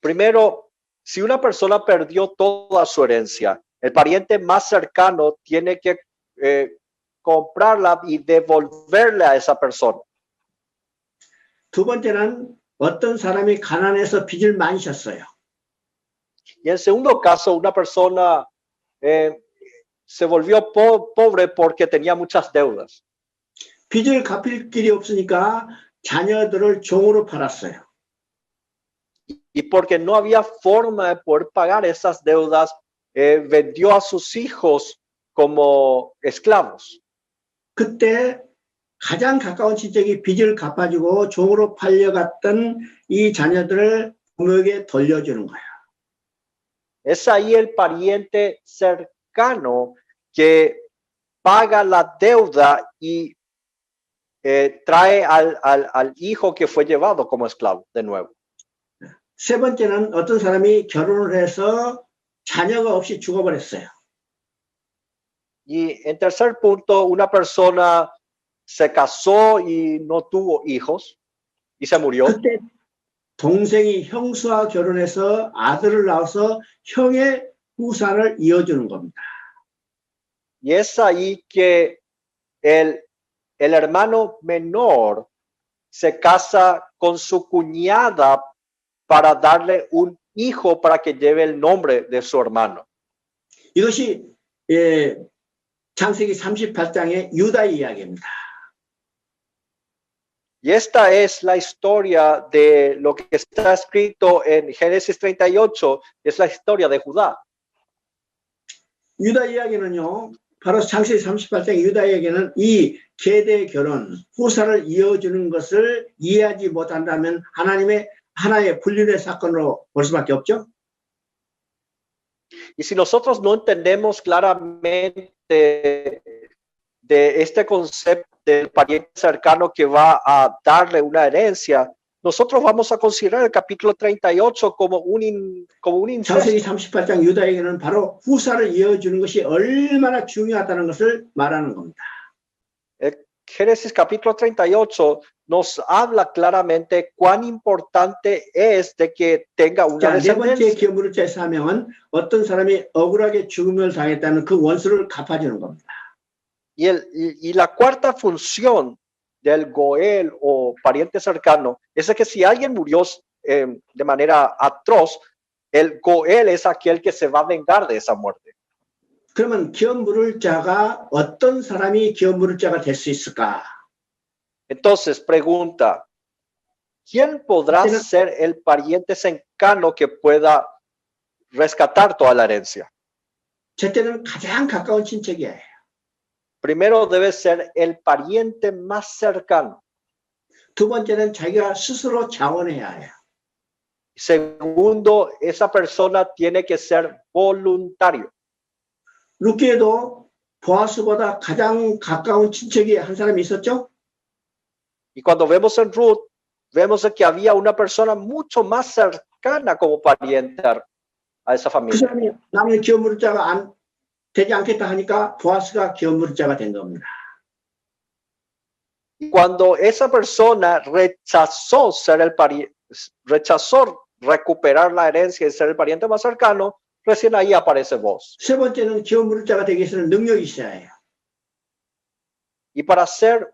Primero, si una persona perdió toda su herencia, el pariente más cercano tiene que comprarla y devolverle a esa persona. 두 번째는 어떤 사람이 가난해서 빚을 많이 졌어요. Y en segundo caso, una persona se volvió pobre porque tenía muchas deudas. 빚을 갚을 길이 없으니까 자녀들을 종으로 팔았어요. Y porque no había forma de poder pagar esas deudas, vendió a sus hijos como esclavos. 그때 가장 가까운 친척이 빚을 갚아주고 종으로 팔려갔던 이 자녀들을 부모에게 돌려주는 거야. Es ahí el pariente cercano que paga la deuda y trae al hijo que fue llevado como esclavo de nuevo. 세 번째는 어떤 사람이 결혼을 해서 자녀가 없이 죽어버렸어요. Y en tercer punto, una persona se casó y no tuvo hijos y se murió. 그때 동생이 형수와 결혼해서 아들을 낳아서 형의 후사를 이어주는 겁니다. Y es ahí que el hermano menor se casa con su cuñada para darle un hijo para que lleve el nombre de su hermano. 이것이 창세기 38장의 유다의 이야기입니다. Y esta es la historia de lo que está escrito en Génesis 38, es la historia de Judá. 유다 이야기는요, 바로 창세기 38장 유다 이야기는 이 계대 결혼, 후사를 이어주는 것을 이해하지 못한다면 하나님의 하나의 불륜의 사건으로 볼 수밖에 없죠. Y si nosotros no entendemos claramente de este concepto del pariente cercano que va a darle una herencia, nosotros vamos a considerar el capítulo 38 como un incesto. 창세기 38장 유다에게는 바로 후사를 이어주는 것이 얼마나 중요하다는 것을 말하는 겁니다. Génesis capítulo 38 nos habla claramente cuán importante es de que tenga una 자, 네 번째 descendencia. 기업물자의 사명은 어떤 사람이 억울하게 죽음을 당했다는 그 원수를 갚아주는 겁니다. Y la cuarta función del Goel o pariente cercano es que si alguien murió de manera atroz, el Goel es aquel que se va a vengar de esa muerte. 그러면 기업 물을 자가 어떤 사람이 기업 물을 자가 될 수 있을까? Entonces, pregunta, ¿quién podrá ser el pariente cercano que pueda rescatar toda la herencia? 첫째는 가장 가까운 친척이에요. Primero debe ser el pariente más cercano. 두 번째는 자기가 스스로 자원해야 해요. Segundo, esa persona tiene que ser voluntario. 룻기에도 보아스보다 가장 가까운 친척이 한 사람이 있었죠? Y cuando vemos en Ruth, vemos que había una persona mucho más cercana como pariente a esa 그 familia. 사람이 나는 기업 무릇자가 되지 않겠다 하니까 보아스가 기업 무릇자가 된 겁니다. Y cuando esa persona rechazó rechazó recuperar la herencia y ser el pariente más cercano, recién ahí aparece vos. 세 번째는 기업 무릇자가 되기 위해서는 능력이 있어야 해요. Y para ser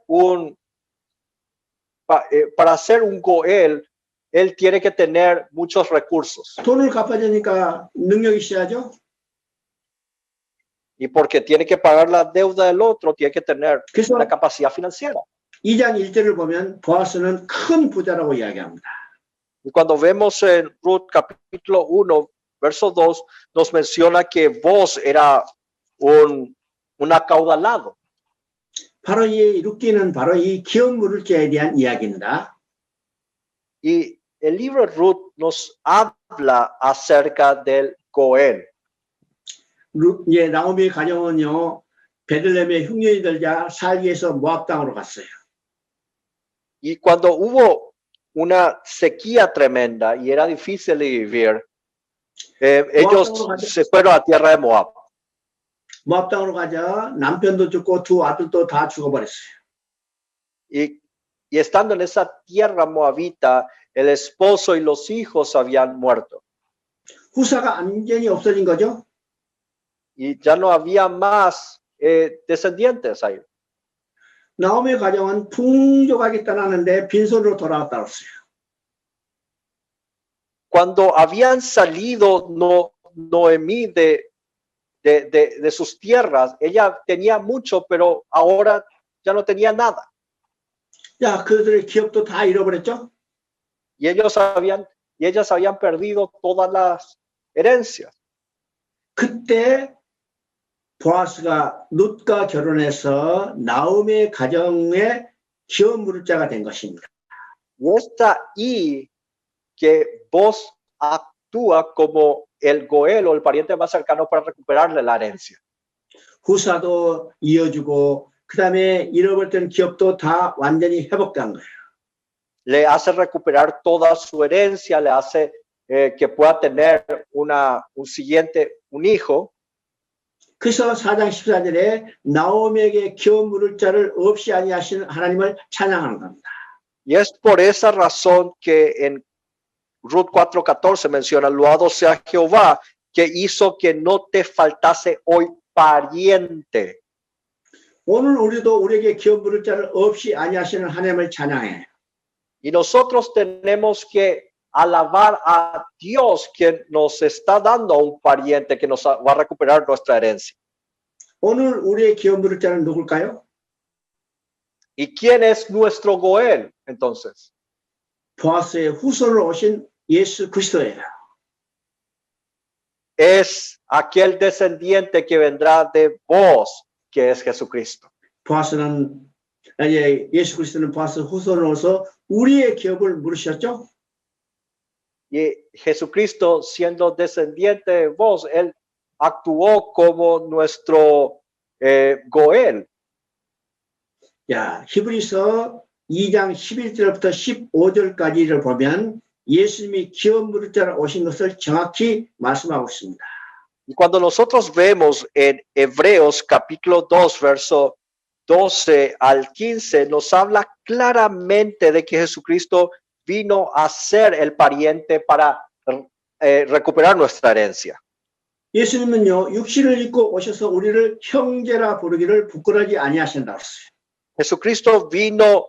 un Goel, él tiene que tener muchos recursos. 돈을 갚아주니까 능력이 있어야죠. Y porque tiene que pagar la deuda del otro, tiene que tener 그래서 la capacidad financiera. 2장 1절을 보면 보아스는 큰 부자라고 이야기합니다. Y cuando vemos en Ruth capítulo 1, verso 2, nos menciona que vos era un acaudalado. 바로 이 룻기는 바로 이 기업 무릇자에 대한 이야기입니다. Y el libro de Ruth nos habla acerca del Goel. 나오미의 가정은요, 베들레헴의 흉년이 들자 살기 위해서 모압 땅으로 갔어요. Y cuando hubo una sequía tremenda y era difícil de vivir, ellos se fueron a tierra de Moab. 모압 땅으로 가자 남편도 죽고 두 아들도 다 죽어버렸어요. Y estando en esa tierra moabita, el esposo y los hijos habían muerto. 후사가 완전히 없어진 거죠. Y ya no había más descendientes ahí. 나오미의 가정은 풍족하게 떠나는데 빈손으로 돌아왔다 그랬어요. Cuando habían salido Noemí de sus tierras, ella tenía mucho, pero ahora ya no tenía nada. 야, 그들의 기업도 다 잃어버렸죠. Y ellas habían perdido todas las herencias. 그때 보아스가 룻과 결혼해서 나오미의 가정의 기업 무릇자가 된 것입니다. Y está ahí que vos actúa como el Goel o el pariente más cercano para recuperarle la herencia. 후사도 이어주고 그 다음에 잃어버렸던 기업도 다 완전히 회복된 거예요. Le hace recuperar toda su herencia, le hace que pueda tener un hijo. 그래서 4장 14절에 나오미에게 기업 물을 자를 없이 아니하시는 하나님을 찬양하는 겁니다. Y es por esa razón que en Ruth 4:14 menciona, loado sea Jehová, que hizo que no te faltase hoy pariente. 오늘 우리도 우리에게 기업 물을 자를 없이 아니하시는 하나님을 찬양해. Y nosotros tenemos que alabar a Dios que nos está dando a un pariente que nos va a recuperar nuestra herencia. 오늘 우리의 기업 물을 자는 누굴까요? ¿Y quién es nuestro Goel entonces? 보아스의 후손으로 오신 예수 그리스도예요. Es aquel descendiente que vendrá de vos, que es Jesucristo. 보아스는 예수 그리스도는 보아스 후손으로서 우리의 기업을 물으셨죠? Y Jesucristo, siendo descendiente de vos, él actuó como nuestro Goel. 야, 히브리서 2장 11절부터 15절까지를 보면 예수님이 기업 물을 자로 오신 것을 정확히 말씀하고 있습니다. Y cuando nosotros vemos en Hebreos capítulo 2, verso 12 al 15, nos habla claramente de que Jesucristo vino a ser el pariente para recuperar nuestra herencia. 예수님은요, 육신을 입고 오셔서 우리를 형제라 부르기를 부끄러워하지 아니하신다고 했어요. Jesucristo vino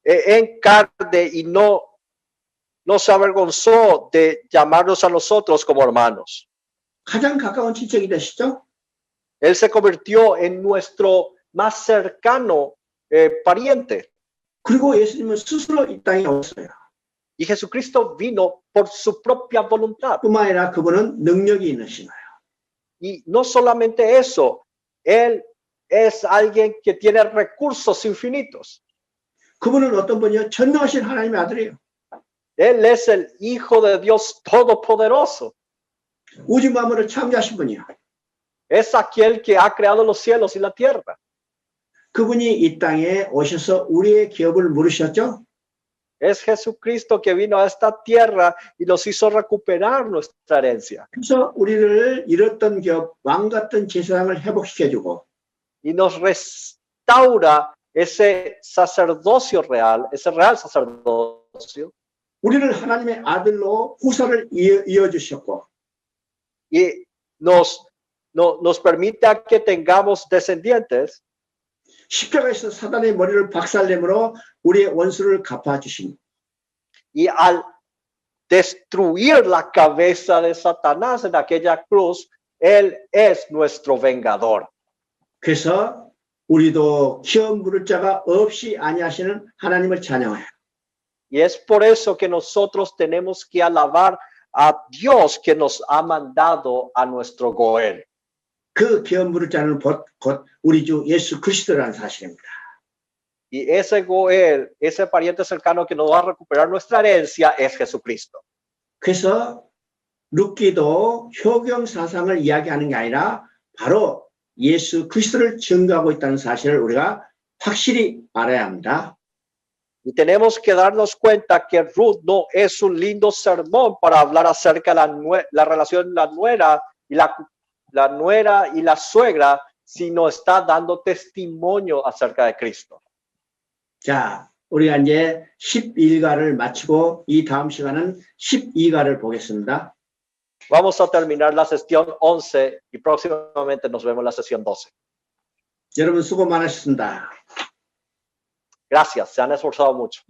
en carne y no se avergonzó de llamarnos a nosotros como hermanos. 가장 가까운 친척이 되시죠? Él se convirtió en nuestro más cercano pariente. 그리고 예수님은 스스로 이 땅에 오셨어요. Y Jesucristo vino por su propia voluntad. 뿐만 아니라 그분은 능력이 있으신 거예요. Y no solamente eso, Él es alguien que tiene recursos infinitos. 그분은 어떤 분이요? 전능하신 하나님의 아들이에요. Él es el Hijo de Dios Todopoderoso. 우주 만물을 창조하신 분이요. es aquel que ha creado los cielos y la tierra. 그분이 이 땅에 오셔서 우리의 기업을 물으셨죠. Es Jesucristo que vino a esta tierra y nos hizo recuperar nuestra herencia. 그래서 우리를 잃었던 기업, 왕 같은 제사장을 회복시켜주고 Y nos restaura ese sacerdocio real, ese real sacerdocio. 우리를 하나님의 아들로 후사를 이어주셨고 Y nos permite que tengamos descendientes. 십자가에서 사단의 머리를 박살내므로 우리의 원수를 갚아주신 Y al destruir la cabeza de Satanás en aquella cruz, Él es nuestro vengador. 그래서 우리도 기업 물을 자가 없이 아니하시는 하나님을 찬양해요. Y es por eso que nosotros tenemos que alabar a Dios que nos ha mandado a nuestro Goel. 그 기업 물을 자는 곧 우리 주 예수 그리스도라는 사실입니다. Y ese Goel, ese pariente cercano que nos va a recuperar nuestra herencia es Jesucristo. 그래서 룻기도 효경 사상을 이야기하는 게 아니라 바로 예수 그리스도를 증거하고 있다는 사실을 우리가 확실히 알아야 합니다. Y tenemos que darnos cuenta que Ruth no es un lindo sermón para hablar acerca de la relación de la nuera y la suegra, sino está dando testimonio acerca de Cristo. 자, 우리가 이제 11가를 마치고 이 다음 시간은 12가를 보겠습니다. Vamos a terminar la sesión 11 y próximamente nos vemos en la sesión 12. 여러분 수고 많으셨습니다. Gracias, se han esforzado mucho.